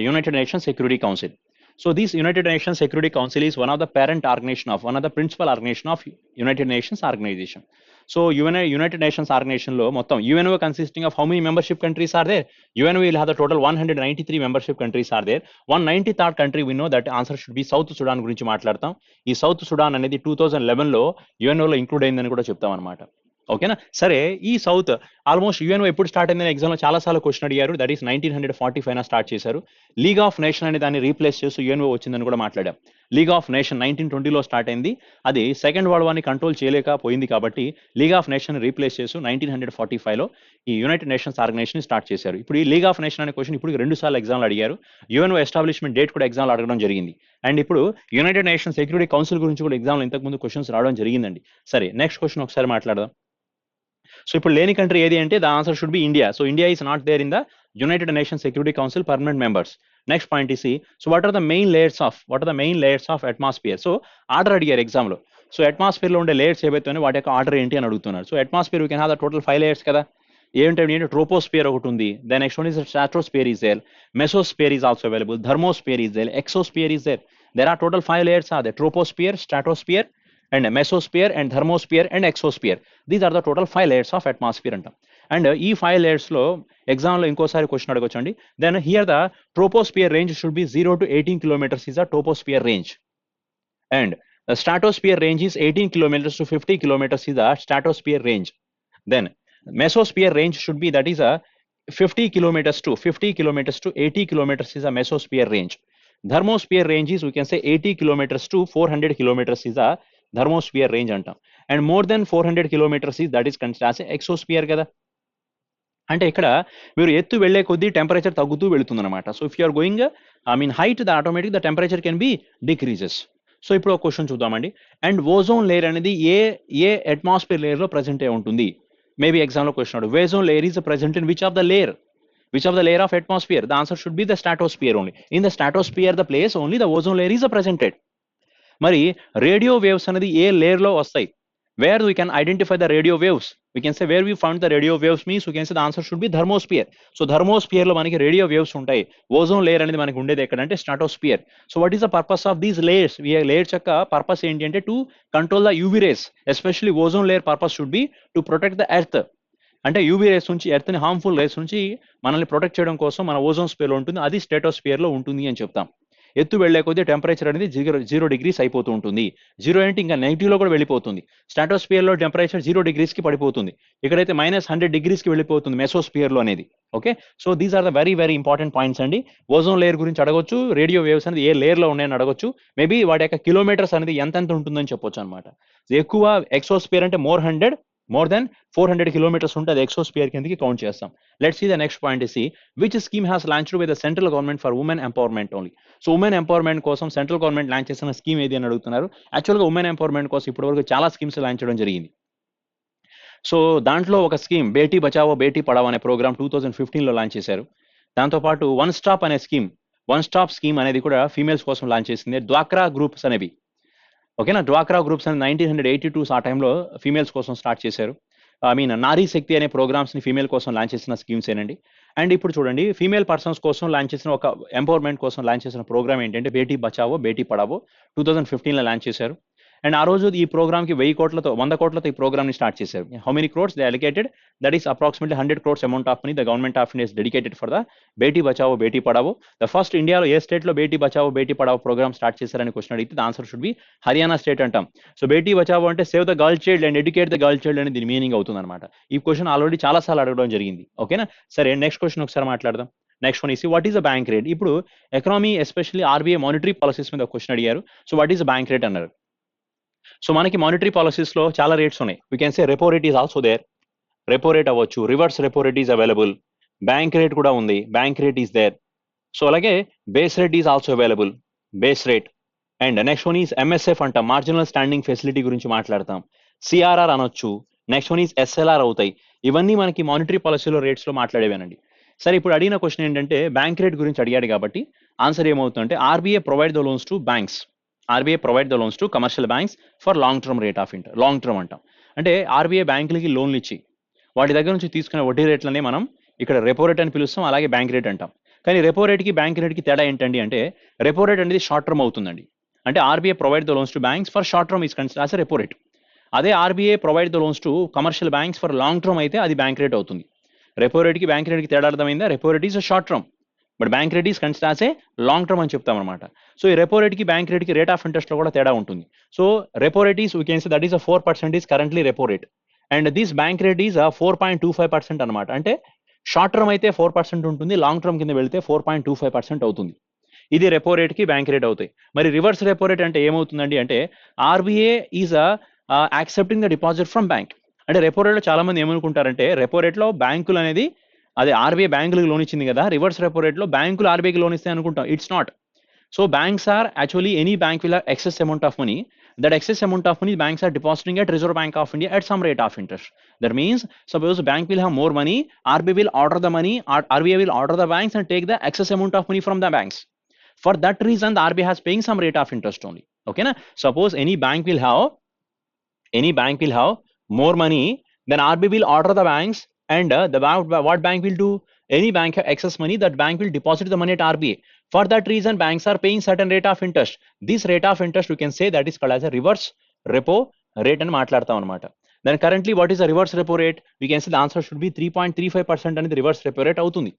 United Nations Security Council. So these United Nations Security Council is one of the parent organisation of, one of the principal organisation of United Nations Organisation. So United Nations Organisation లో మొత్తం UNO consisting of how many membership countries are there? UNO will have the total 193 membership countries are there. 193rd country we know that answer should be South Sudan గురించి మాట్లాడతాం. ఈ south Sudan అనేది 2011లో యుఎన్ఓలో include అయిందని కూడా చెప్తాం అనమాట. ఓకేనా. సరే, ఈ సౌత్ ఆల్మోస్ట్ యుఎన్ఓ ఎప్పుడు స్టార్ట్ అయిందని ఎగ్జామ్లో చాలాసార్లు క్వశ్చన్ అడిగారు. దట్ ఈస్ 1945 స్టార్ట్ చేశారు. లీగ్ ఆఫ్ నేషన్ అనే దాన్ని రీప్లేస్ చేస్తూ యుఎన్ఓ వచ్చిందని కూడా మాట్లాడాం. లీగ్ ఆఫ్ నేషన్ 1920లో స్టార్ట్ అయింది. అది సెకండ్ వరల్డ్ వార్ని కంట్రోల్ చేయలేకపోయింది కాబట్టి లీగ్ ఆఫ్ నేషన్ రీప్లేస్ చేస్తూ 1945లో ఈ యునైటెడ్ నేషన్స్ ఆర్గనైజేషన్ స్టార్ట్ చేశారు. ఇప్పుడు ఈ లీగ్ ఆఫ్ నేషన్ అనే క్వశ్చన్ ఇప్పుడు 2 సార్లు ఎగ్జామ్లో అడిగారు. యుఎన్ఓ ఎస్టాబ్లిష్మెంట్ డేట్ కూడా ఎగ్జామ్లో అడగడం జరిగింది. అండ్ ఇప్పుడు యునైటెడ్ నేషన్ సెక్యూరిటీ కౌన్సిల్ గురించి కూడా ఎగ్జామ్లో ఇంతకుముందు క్వశ్చన్స్ రావడం జరిగిందండి. సరే, నెక్స్ట్ క్వశ్చన్ ఒకసారి మాట్లాడదాం. సో ఇప్పుడు లేని కంట్రీ ఏది అంటే the answer should be India. So India is not there in the United Nation Security Council permanent members. Next point is so what are the main layers of atmosphere? So order అడిగారు ఎగ్జామ్లో. So atmosphere లో ఉండే layers ఏవైతే వాటి యొక్క order ఏంటి అని అడుగుతున్నారు. So atmosphere we can have the total 5 layers కదా. ఏంటంటే ట్రోపోస్పియర్ ఒకటి ఉంది. Then next one is stratosphere is there, mesosphere is also available, thermosphere is there, exosphere is there. There are total 5 layers are there: troposphere, stratosphere, and mesosphere and thermosphere and exosphere. These are the total 5 layers of atmosphere అంటాం. And ఈ 5 layers లో ఎగ్జామ్లో ఇంకోసారి question అడగొచ్చండి. Then here the troposphere range should be 0 to 18 kilometers is the troposphere range, and the stratosphere range is 18 kilometers to 50 kilometers is the stratosphere range. Then mesosphere range should be, that is a 50 kilometers to 80 kilometers is a mesosphere range. Thermosphere range is, we can say, 80 kilometers to 400 kilometers is a thermosphere range అంటాం. And more than 400 kilometers is that is considered as exosphere కదా. అంటే ఇక్కడ మీరు ఎత్తు వెళ్లే కొద్దీ temperature తగ్గుతూ వెళుతుంది అనమాట. So if you're going height, the automatic the temperature can be decreases. So ఇప్పుడు ఒక క్వశ్చన్ చూద్దామండి. అండ్ ఓజోన్ లేయర్ అనేది ఏ అట్మాస్ఫియర్ లేయర్ లో ప్రెసెంట్ అయి ఉంటుంది? మేబీ ఎగ్జామ్ లో క్వశ్చన్ అడు. Ozone layer is present in which of the layer of atmosphere? The answer should be the stratosphere only. In the stratosphere, the place only the ozone layer is presented. మరి radio waves అనేది ఏ layer లో వస్తాయి? Where we can identify the radio waves? We can say where we found the radio waves means we can say the answer should B thermosphere. So thermosphere లో మనకి radio waves ఉంటాయి. Ozone layer అనేది మనకి ఉండేది ఎక్కడంటే stratosphere. So what is the purpose of these layers? ఈ layers యొక్క purpose ఏంటి అంటే to control the UV rays. Especially ozone layer purpose should be to protect the earth. అంటే యూవీ రేస్ నుంచి, ఎర్త్ని హార్మ్ఫుల్ రేస్ నుంచి మనల్ని ప్రొటెక్ట్ చేయడం కోసం మన ఓజోన్ స్పియర్ లో ఉంటుంది, అది స్ట్రాటోస్పియర్ లో ఉంటుంది అని చెప్తాం. ఎత్తు వెళ్లే కొద్దీ టెంపరేచర్ అనేది 0 degrees అయిపోతూ ఉంటుంది. 0 అంటే ఇంకా నెగిటివ్ లో కూడా వెళ్ళిపోతుంది. స్ట్రాటోస్పియర్ లో టెంపరేచర్ 0 degrees కి పడిపోతుంది. ఇక్కడైతే -100 degrees కి వెళ్ళిపోతుంది మెసోస్పియర్ లో అనేది. Okay, so these are the very very important points అండి. ఓజోన్ లేయర్ గురించి అడగొచ్చు, రేడియో వేవ్స్ అనేది ఏ లేయర్ లో ఉన్నాయని అడగొచ్చు, మేబీ వాటి యొక్క కిలోమీటర్స్ అనేది ఎంత ఉంటుందని చెప్పొచ్చు అనమాట. ఎక్కువ ఎక్సోస్పియర్ అంటే more than 400 kilometers ఉంటే అది ఎక్సోస్పియర్ కిందకి కౌంట్ చేస్తాం. Let's see the next point is which scheme has launched by the central government for women empowerment only? So women empowerment కోసం సెంట్రల్ గవర్నమెంట్ లాంచ్ చేసిన స్కీమ్ ఏది అని అడుగుతున్నారు. యాక్చువల్గా ఉమెన్ ఎంపవర్మెంట్ కోసం ఇప్పటివరకు చాలా స్కీమ్స్ లాంచ్ చేయడం జరిగింది. సో దాంట్లో ఒక స్కీమ్ బేటీ బచావో బేటీ పడావో అనే ప్రోగ్రామ్ 2015లో లాంచ్ చేశారు. దాంతోపాటు వన్ స్టాప్ స్కీమ్ అనేది కూడా ఫీమేల్స్ కోసం లాంచ్ చేసింది. డ్వాక్రా గ్రూప్స్ అనేవి, ఓకేనా. డ్వాక్రా గ్రూప్స్ అని 1982 ఆ టైంలో ఫీమేల్స్ కోసం స్టార్ట్ చేశారు. నారీ శక్తి అనే ప్రోగ్రామ్స్ ని ఫీమేల్ కోసం లాంచ్ చేసిన స్కీమ్స్ ఏనండి. అండ్ ఇప్పుడు చూడండి, ఫీమేల్ పర్సన్స్ కోసం లాంచ్ చేసిన ఒక ఎంపవర్మెంట్ కోసం లాంచ్ చేసిన ప్రోగ్రామ్ ఏంటంటే బేటీ బచావో బేటీ పడావో 2015లో లాంచ్ చేశారు. అండ్ ఆ రోజు ఈ ప్రోగ్రామ్ కి 100 కోట్లతో ఈ ప్రోగ్రామ్ ని స్టార్ట్ చేశారు. How many crores they అలికేటెడ్? That is approximately 100 crores amount of money the government of India is dedicated for the Beti Bachao Beti Padhao. The first ఇండియాలో ఏ స్టేట్ లో బేటీ బచావో బేటీ పడావో ప్రోగ్రామ్ స్టార్ట్ చేశారని క్వశ్చన్ అడిగితే the answer should B Haryana state అంటాం. So Beti Bachao అంటే save the girl child and educate the girl child అని దీని meaning అవుతుంది అనమాట. ఈ క్వశ్చన్ ఆల్రెడీ చాలా సార్లు అడగడం జరిగింది. ఓకేనా. సరే, నెక్స్ట్ క్వశ్చన్ ఒకసారి మాట్లాడదాం. Next one is what is the bank rate. ఇప్పుడు economy especially RBI monetary policies మీద క్వశ్చన్ అడిగారు. So what is the bank rate అన్నారు. సో మనకి మానిటరీ పాలసీస్ లో చాలా రేట్స్ ఉన్నాయి. We can say repo rate is also there. Repo rate అవ్వచ్చు, reverse repo rate is available, bank rate కూడా ఉంది, bank rate is there. So అలాగే base rate is also available, base rate. And next one is MSF అంటాం, marginal standing facility గురించి మాట్లాడతాం. CRR అనొచ్చు. Next one is SLR అవుతాయి. ఇవన్నీ మనకి మానిటరీ పాలసీలో రేట్స్ లో మాట్లాడేవేనండి. సరే, ఇప్పుడు అడిగిన క్వశ్చన్ ఏంటంటే బ్యాంక్ రేట్ గురించి అడిగాడు కాబట్టి ఆన్సర్ ఏమవుతుందంటే RBI provide the loans to banks. RBI provide the loans to commercial banks for long term rate of interest. Long term అంటాం అంటే ఆర్బీఐ బ్యాంకులకి లోన్లు ఇచ్చి వాటి దగ్గర నుంచి తీసుకునే వడ్డీ రేట్లనే మనం ఇక్కడ రెపో రేట్ అని పిలుస్తాం, అలాగే బ్యాంక్ రేట్ అంటాం. కానీ రెపో రేట్కి బ్యాంక్ రేట్కి తేడా ఏంటండి అంటే రెపో రేట్ అనేది షార్ట్ టర్మ్ అవుతుందండి. అంటే RBI provide the loans to banks for short term is considered as repo rate. అదే RBI provide the loans to commercial banks for long term అయితే అది బ్యాంక్ రేట్ అవుతుంది. రెపో రేట్కి bank రేట్కి తేడా అర్థమైందా? Repo rate is short term but bank rate is considered as a long term అని చెప్తాం అనమాట. సో ఈ రెపో రేట్కి బ్యాంక్ రేట్కి రేట్ ఆఫ్ ఇంట్రెస్ట్ లో కూడా తేడా ఉంటుంది. So repo rate is we can say that is 4% is currently repo rate and this bank rate is 4.25% అనమాట. అంటే షార్ట్ టర్మ్ అయితే 4% ఉంటుంది, లాంగ్ టర్మ్ కింద వెళ్తే 4.25% అవుతుంది. ఇది రెపో రేట్ కి బ్యాంక్ రేట్ అవుతాయి. మరి రివర్స్ రెపో రేట్ అంటే ఏమవుతుందండి అంటే RBI is accepting the deposit from bank. అంటే రెపో రేట్ లో చాలా మంది ఏమనుకుంటారంటే రెపో రేట్ లో బ్యాంకులు అనేది అదే ఆర్బీఐ బ్యాంకులకు లోన్ ఇచ్చింది కదా, రివర్స్ రెపో రేట్ లో బ్యాంకులు ఆర్బీఐకి లోన్ ఇస్తాయి అనుకుంటాం. It's not. So banks are actually any bank will excess amount of money. That excess amount of money banks are depositing at Reserve Bank of India at some rate of interest. That means suppose bank will have more money, RBI will order the money, RBI will order the banks and take the excess amount of money from the banks. For that reason, the RBI has paying some rate of interest only. Okay na? Suppose any bank will have more money, then RBI will order the banks and what bank will do? Any bank have excess money, that bank will deposit the money at RBI. For that reason, banks are paying certain rate of interest. This rate of interest we can say that is called as a reverse repo rate అని మాట్లాడతాం అనమాట. Then currently what is the reverse repo rate? We can say the answer should be 3.35% అనేది reverse repo rate అవుతుంది.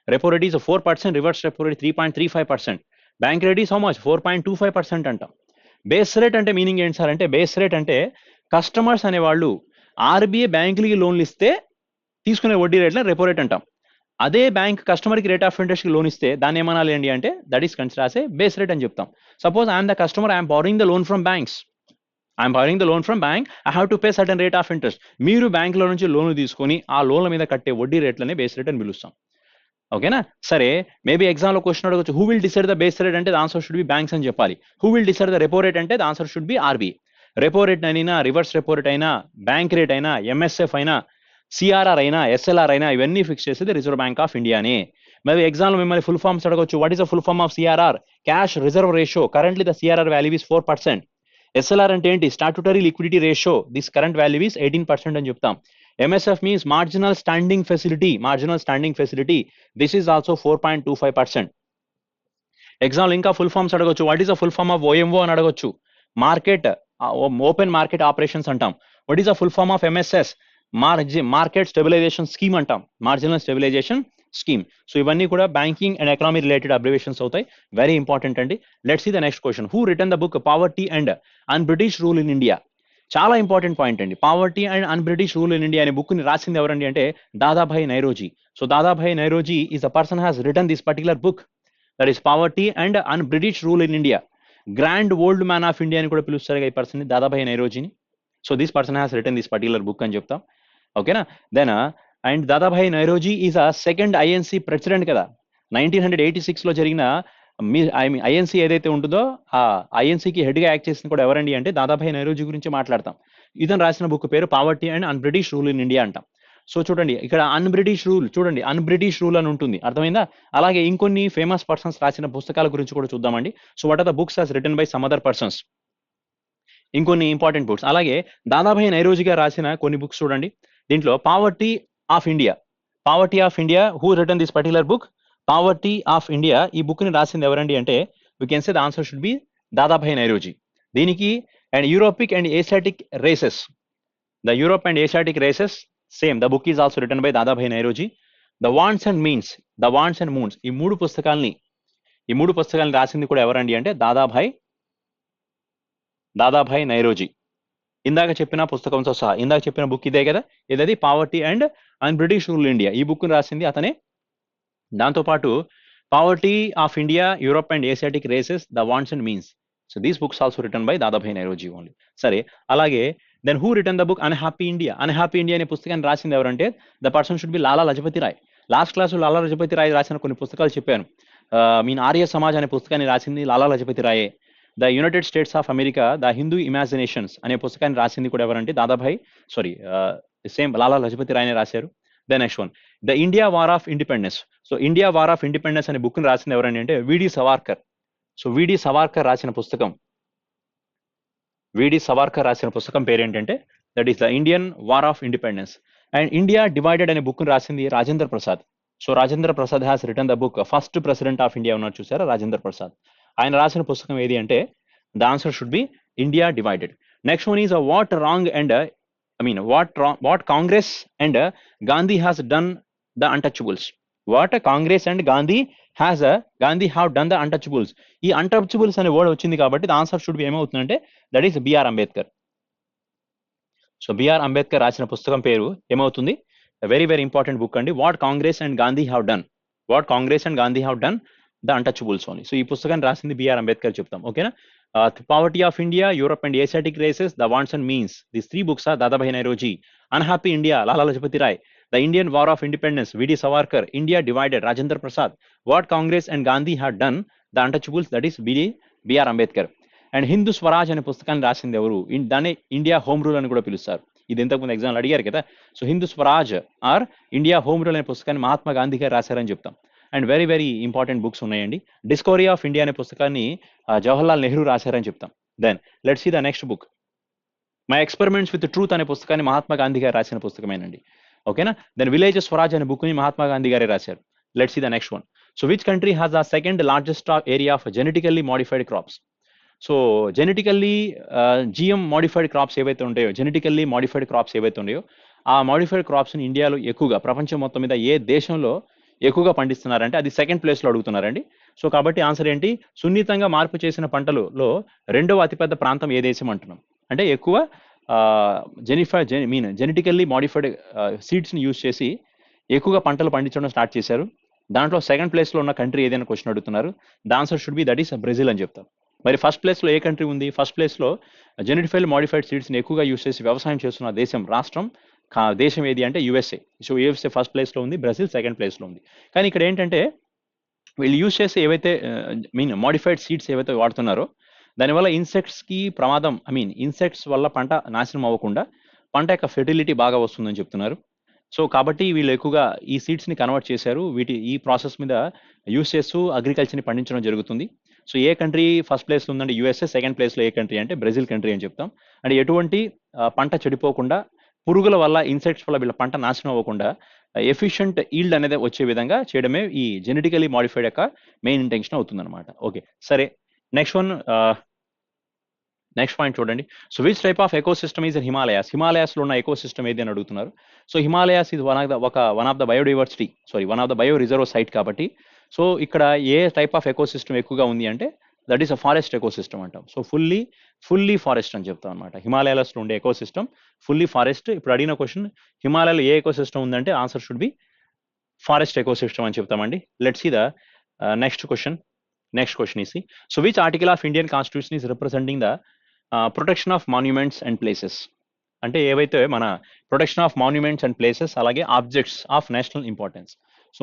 Repo rate is 4%, reverse repo rate 3.35%. Bank rate is how much? 4.25% అంటాం. Base rate అంటే meaning ఏంటి sir అంటే base rate అంటే customers అనేవాళ్ళు RBI బ్యాంకులకి లోన్లు ఇస్తే తీసుకునే వడ్డీ రేట్ల రెపో రేట్ అంటాం. అదే బ్యాంక్ కస్టమర్కి రేట్ ఆఫ్ ఇంట్రెస్ట్ కి లోన్ ఇస్తే దాన్ని ఏమనాలి అండి అంటే that is considered as a base rate అని చెప్తాం. Suppose I'm the customer, I'm borrowing the loan from banks. I'm borrowing the loan from bank, I have to pay certain rate of interest. మీరు బ్యాంకులో నుంచి లోన్లు తీసుకొని ఆ లోన్ల మీద కట్టే వడ్డీ రేట్లనే బేస్ రేట్ అని పిలుస్తాం. ఓకేనా. సరే, మేబీ ఎగ్జామ్ లో క్వశ్చన్ అడగచ్చు, who will decide the base rate అంటే the answer should be banks అని చెప్పాలి. Who will decide the repo rate అంటే the answer should be RBI. Repo rate అయినా, రివర్స్ రెపో రేట్ అయినా, బ్యాంక్ రేట్ అయినా, MSF అయినా, CRR అయినా, SLR అయినా ఇవన్నీ ఫిక్స్ చేసేది రిజర్వ్ బ్యాంక్ ఆఫ్ ఇండియానే. మరి ఎగ్జామ్ లో మిమ్మల్ని ఫుల్ ఫామ్స్ అడగొచ్చు. What is the full form of CRR? Cash reserve ratio. Currently the CRR value is 4%. SLR అంటే ఏంటి? Statutory liquidity ratio. This current value is 18% అని చెప్తాం. MSF means marginal standing facility. Marginal standing facility. This is also 4.25%. Exam ఇంకా full forms అడగొచ్చు. What is the full form of OMO అని అడగొచ్చు. Market open market operations అంటాం. వాట్ is the full form ఆఫ్ MSS? Market stabilisation scheme అంటాం. Marginal stabilisation scheme. So ఇవన్నీ కూడా banking and economy related abbreviations అవుతాయి. వెరీ ఇంపార్టెంట్ అండి. Let's see the next question. Who written the book poverty and un British rule in India? చాలా important point అండి. Poverty and un British rule in India అనే book ని రాసింది ఎవరండి అంటే Dadabhai Naoroji. So Dadabhai Naoroji is the person has written this particular book, that is poverty and un British rule in India. Grand old man of India అని కూడా పిలుస్తారు ఈ person ని, దాదాభాయ్ నైరోజీని. So this person has written this particular book అని చెప్తాం. ఓకేనా. Then and Dadabhai Naoroji is a second INC president కదా. 1986 లో జరిగిన ఐఎన్సీ ఏదైతే ఉంటుందో ఆ ఐఎన్సీకి హెడ్ గా యాక్ట్ చేసింది కూడా ఎవరండి అంటే దాదాభాయ్ నైరోజీ గురించి మాట్లాడతాం. ఇతను రాసిన బుక్ పేరు poverty and un British rule in India అంటాం. సో చూడండి ఇక్కడ అన్ బ్రిటిష్ రూల్, చూడండి అన్ బ్రిటిష్ రూల్ అని ఉంటుంది, అర్థమైందా? అలాగే ఇంకొన్ని ఫేమస్ పర్సన్స్ రాసిన పుస్తకాల గురించి కూడా చూద్దామండి. So what are the books has written by some other persons? ఇంకొన్ని ఇంపార్టెంట్ బుక్స్. అలాగే దాదాభాయ్ నైరోజీ గారు రాసిన కొన్ని బుక్స్ చూడండి. దీంట్లో poverty of India, poverty of India, who written this particular book? Poverty of India. ఈ బుక్ ని రాసింది ఎవరండి అంటే we can say the answer should be Dadabhai Naoroji. దీనికి and European and Asiatic races, the Europe and Asiatic races, same the book is also written by Dadabhai Naoroji. The wants and means, the wants and moons, ఈ మూడు పుస్తకాల్ని రాసింది కూడా ఎవరండి అంటే దాదాభాయ్ నైరోజీ. ఇందాక చెప్పిన పుస్తకంతో సహా, ఇందాక చెప్పిన బుక్ ఇదే కదా, ఇదది poverty and British rule India. ఈ బుక్ రాసింది అతనే. దాంతోపాటు poverty of India, Europe and Asiatic races, the wants and means. So these books also written by Dadabhai Naoroji only. సరే, అలాగే then who written the book unhappy India? Unhappy India అనే పుస్తకాన్ని రాసింది ఎవరంటే the person should be Lala Lajpat Rai. Last class Lala Lajpat Rai రాసిన కొన్ని పుస్తకాలు చెప్పాను. మీన్ ఆర్య సమాజ్ అనే పుస్తకాన్ని రాసింది లాలా లజపతి రాయే. The United states of America, the Hindu imaginations అనే పుస్తకాన్ని రాసింది కూడా ఎవరంటే దాదాభాయ్, సేమ్ లాలా లజపతి రాయ్నే రాశారు. The next one, the India war of independence. So India war of independence అనే బుక్ ని రాసింది ఎవరండి అంటే విడి సవార్కర్. సో విడి సవార్కర్ రాసిన పుస్తకం పేరేంటంటే that is the Indian war of independence. And India divided అనే బుక్ ని రాసింది Rajendra Prasad. So Rajendra Prasad has written the book. First president of India ఉన్నారు చూసారా, రాజేంద్ర ప్రసాద్. ఆయన రాసిన పుస్తకం ఏది అంటే the answer should be India divided. Next one is what Congress and Gandhi has done the untouchables. What Congress and Gandhi have done the untouchables. ఈ అన్టచబుల్స్ అనే word వచ్చింది కాబట్టి ద ఆన్సర్ షుడ్ బి ఏమవుతుందంటే that is B R Ambedkar. So B R Ambedkar రాసిన పుస్తకం పేరు ఏమవుతుంది? Very very important book అండి. What Congress and Gandhi have done the untouchables only. So ఈ పుస్తకాన్ని రాసింది బిఆర్ అంబేద్కర్ చెప్తాం. ఓకేనా? Poverty of India, Europe and Asiatic races, the wants and means, these 3 books are Dadabhai Naoroji. Unhappy India, Lala Lajpat Rai. The Indian war of independence, V D Savarkar. India divided, Rajendra Prasad. What Congress and Gandhi had done the untouchables, that is B R Ambedkar. And Hindu Swaraj అనే పుస్తకాన్ని రాసింది ఎవరు? దాన్ని India home rule అని కూడా పిలుస్తారు. ఇది ఇంతకుముందు ఎగ్జామ్లు అడిగారు కదా. So Hindu Swaraj or India home rule అనే పుస్తకాన్ని మహాత్మా గాంధీ గారు రాశారని చెప్తాం. And very very important books ఉన్నాయండి. డిస్కవరీ ఆఫ్ ఇండియా అనే పుస్తకాన్ని జవహర్లాల్ నెహ్రూ రాశారని చెప్తాం. Then let's see the next book. My experiments with truth అనే పుస్తకాన్ని మహాత్మా గాంధీ గారు రాసిన పుస్తకమేనండి. ఓకేనా? దెన్ విలేజ్ స్వరాజ్ అనే బుక్ ని మహాత్మా గాంధీ గారే రాశారు. Let's see the next one. So which country has the second largest area of genetically modified crops? So genetically GM modified crops ఏవైతే ఉంటాయో, జెనెటికల్లీ మోడిఫైడ్ క్రాప్స్ ఏవైతే ఉన్నాయో, ఆ మోడిఫైడ్ క్రాప్స్ ని ఇండియాలో ఎక్కువగా, ప్రపంచం మొత్తం మీద ఏ దేశంలో ఎక్కువగా పండిస్తున్నారంటే అది సెకండ్ ప్లేస్ లో అడుగుతున్నారండి. సో కాబట్టి ఆన్సర్ ఏంటి? సున్నితంగా మార్పు చేసిన పంటలలో రెండవ అతిపెద్ద ప్రాంతం ఏ దేశం అంటున్నాం అంటే ఎక్కువ జెనెటికల్లీ మోడిఫైడ్ సీడ్స్ ని యూజ్ చేసి ఎక్కువగా పంటలు పండించడం స్టార్ట్ చేశారు. దాంట్లో సెకండ్ ప్లేస్ లో ఉన్న కంట్రీ ఏదైనా క్వశ్చన్ అడుగుతున్నారు. The answer should be that is Brazil అని చెప్తాం. మరి ఫస్ట్ ప్లేస్ లో ఏ కంట్రీ ఉంది? ఫస్ట్ ప్లేస్ లో జెనెటికల్లీ మోడిఫైడ్ సీడ్స్ ని ఎక్కువగా యూజ్ చేసి వ్యవసాయం చేస్తున్న దేశం ఏది అంటే USA. So USA first place లో ఉంది, బ్రెజిల్ సెకండ్ ప్లేస్ లో ఉంది. కానీ ఇక్కడ ఏంటంటే వీళ్ళు యూజ్ చేసి ఏవైతే మోడిఫైడ్ సీడ్స్ ఏవైతే వాడుతున్నారో దానివల్ల ఇన్సెక్ట్స్ కి ప్రమాదం, ఇన్సెక్ట్స్ వల్ల పంట నాశనం అవ్వకుండా పంట యొక్క ఫెర్టిలిటీ బాగా వస్తుందని చెప్తున్నారు. సో కాబట్టి వీళ్ళు ఎక్కువగా ఈ సీడ్స్ ని కన్వర్ట్ చేశారు. ఈ ప్రాసెస్ మీద యూజ్ చేస్తూ అగ్రికల్చర్ ని పండించడం జరుగుతుంది. సో ఏ కంట్రీ ఫస్ట్ ప్లేస్ లో ఉందంటే యుఎస్ఏ, సెకండ్ ప్లేస్ లో ఏ కంట్రీ అంటే బ్రెజిల్ కంట్రీ అని చెప్తాం. అంటే ఎటువంటి పంట చెడిపోకుండా, పురుగుల వల్ల, ఇన్సెక్ట్స్ వల్ల వీళ్ళ పంట నాశనం అవ్వకుండా ఎఫిషియంట్ ఈల్డ్ అనేది వచ్చే విధంగా చేయడమే ఈ జెనెటికలీ మాడిఫైడ్ యొక్క మెయిన్ ఇంటెన్షన్ అవుతుంది అనమాట. ఓకే, సరే, నెక్స్ట్ పాయింట్ చూడండి. So which type of eco system is Himalayas? Himalayas లో ఉన్న ఎకో సిస్టమ్ ఏది అని అడుగుతున్నారు. సో హిమాలయాస్ ఇది one of the bio reserve site కాబట్టి, సో ఇక్కడ ఏ టైప్ ఆఫ్ ఎకో సిస్టమ్ ఎక్కువగా ఉంది అంటే that is a forest ecosystem అంటాం. సో ఫుల్లీ ఫారెస్ట్ అని చెప్తాం అనమాట. హిమాలయాస్ లో ఉండే ఎకో సిస్టమ్ ఫుల్లీ ఫారెస్ట్. ఇప్పుడు అడిగిన క్వశ్చన్ హిమాలయాలో ఏ ఎకో సిస్టమ్ ఉందంటే answer should be forest ecosystem అని చెప్తామండి. Let's see the next question is, so which article of Indian constitution is representing the protection of monuments and places? అంటే ఏవైతే మన protection of monuments and places అలాగే objects of national importance, so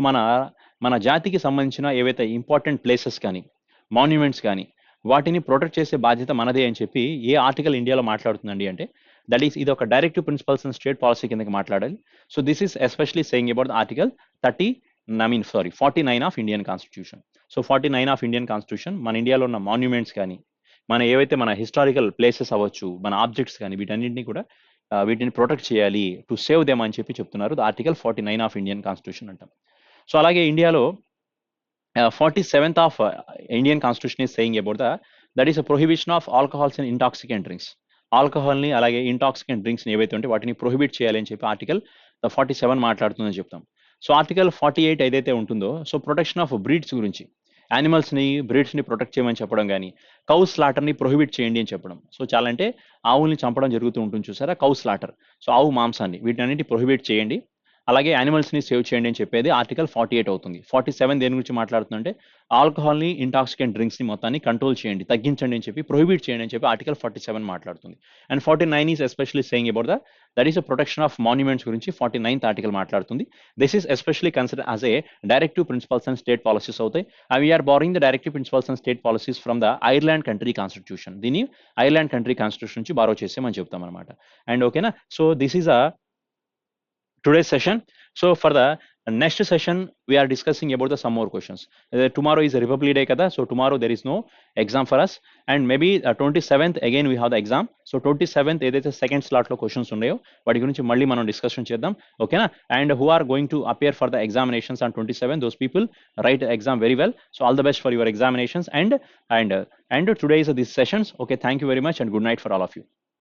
మన జాతికి సంబంధించిన ఏవైతే ఇంపార్టెంట్ ప్లేసెస్ కానీ monuments కానీ వాటిని ప్రొటెక్ట్ చేసే బాధ్యత మనదే అని చెప్పి ఏ ఆర్టికల్ ఇండియాలో మాట్లాడుతుందండి అంటే దట్ ఈస్ ఇది ఒక directive principles and state policy కిందకి మాట్లాడాలి. So this is especially saying about the article 49 of Indian constitution. So 49 of Indian constitution మన ఇండియాలో ఉన్న మాన్యుమెంట్స్ కానీ మన ఏవైతే మన హిస్టారికల్ ప్లేసెస్ అవ్వచ్చు, మన ఆబ్జెక్ట్స్ కానీ వీటన్నింటినీ కూడా వీటిని ప్రొటెక్ట్ చేయాలి, టు సేవ్ దెమ్ అని చెప్తున్నారు. ఆర్టికల్ 49 ఆఫ్ ఇండియన్ కాన్స్టిట్యూషన్ అంటాం. సో అలాగే ఇండియాలో 47th of Indian Constitution is saying about that is a prohibition of alcohols and intoxicant drinks. ఆల్కహాల్ని అలాగే ఇంటాక్సికెంట్ డ్రింక్స్ ఏవైతే ఉంటే వాటిని ప్రొహిబిట్ చేయాలి అని చెప్పి ఆర్టికల్ 47 మాట్లాడుతుందని చెప్తాం. సో ఆర్టికల్ 48 ఏదైతే ఉంటుందో, సో ప్రొటెక్షన్ ఆఫ్ బ్రీడ్స్ గురించి, యానిమల్స్ని బ్రీడ్స్ని ప్రొటెక్ట్ చేయమని చెప్పడం కానీ, కౌ స్లాటర్ని ప్రొహిబిట్ చేయండి అని చెప్పడం. సో చాలా అంటే ఆవుల్ని చంపడం జరుగుతూ ఉంటుంది చూసారా, కౌ స్లాటర్. సో ఆవు మాంసాన్ని వీటన్నిటి ప్రొహిబిట్ చేయండి, అలాగే యానిమల్స్ని సేవ్ చేయండి అని చెప్పేది ఆర్టికల్ 48 అవుతుంది. 47 దేని గురించి మాట్లాడుతుందంటే ఆల్కహాల్ని ఇంటాక్సికెంట్ డ్రింక్స్ని మొత్తాన్ని కంట్రోల్ చేయండి, తగ్గించండి అని చెప్పి, ప్రొహిబిట్ చేయండి అని చెప్పి ఆర్టికల్ 47 మాట్లాడుతుంది. And 49 is especially saying about that is a protection of monuments గురించి 49th ఆర్టికల్ మాట్లాడుతుంది. This is especially consider as a directive principles and state policies అవుతాయి. And we are borrowing the directive principles and state policies from the Ireland country constitution. దీన్ని Ireland country constitution నుంచి borrow చేసామని చెప్తాం అనమాట. And ఓకేనా, so this is a today's session. So for the next session we are discussing about the some more questions. Tomorrow is a Republic Day kada, so tomorrow there is no exam for us, and maybe 27th again we have the exam. So 27th ఏదైతే second slot లో questions ఉన్నాయో వాటి గురించి మళ్ళీ మనం discussion చేద్దాం, ఓకేనా. And who are going to appear for the examinations on 27, those people write the exam very well. So all the best for your examinations and today is this sessions. Okay, thank you very much and good night for all of you.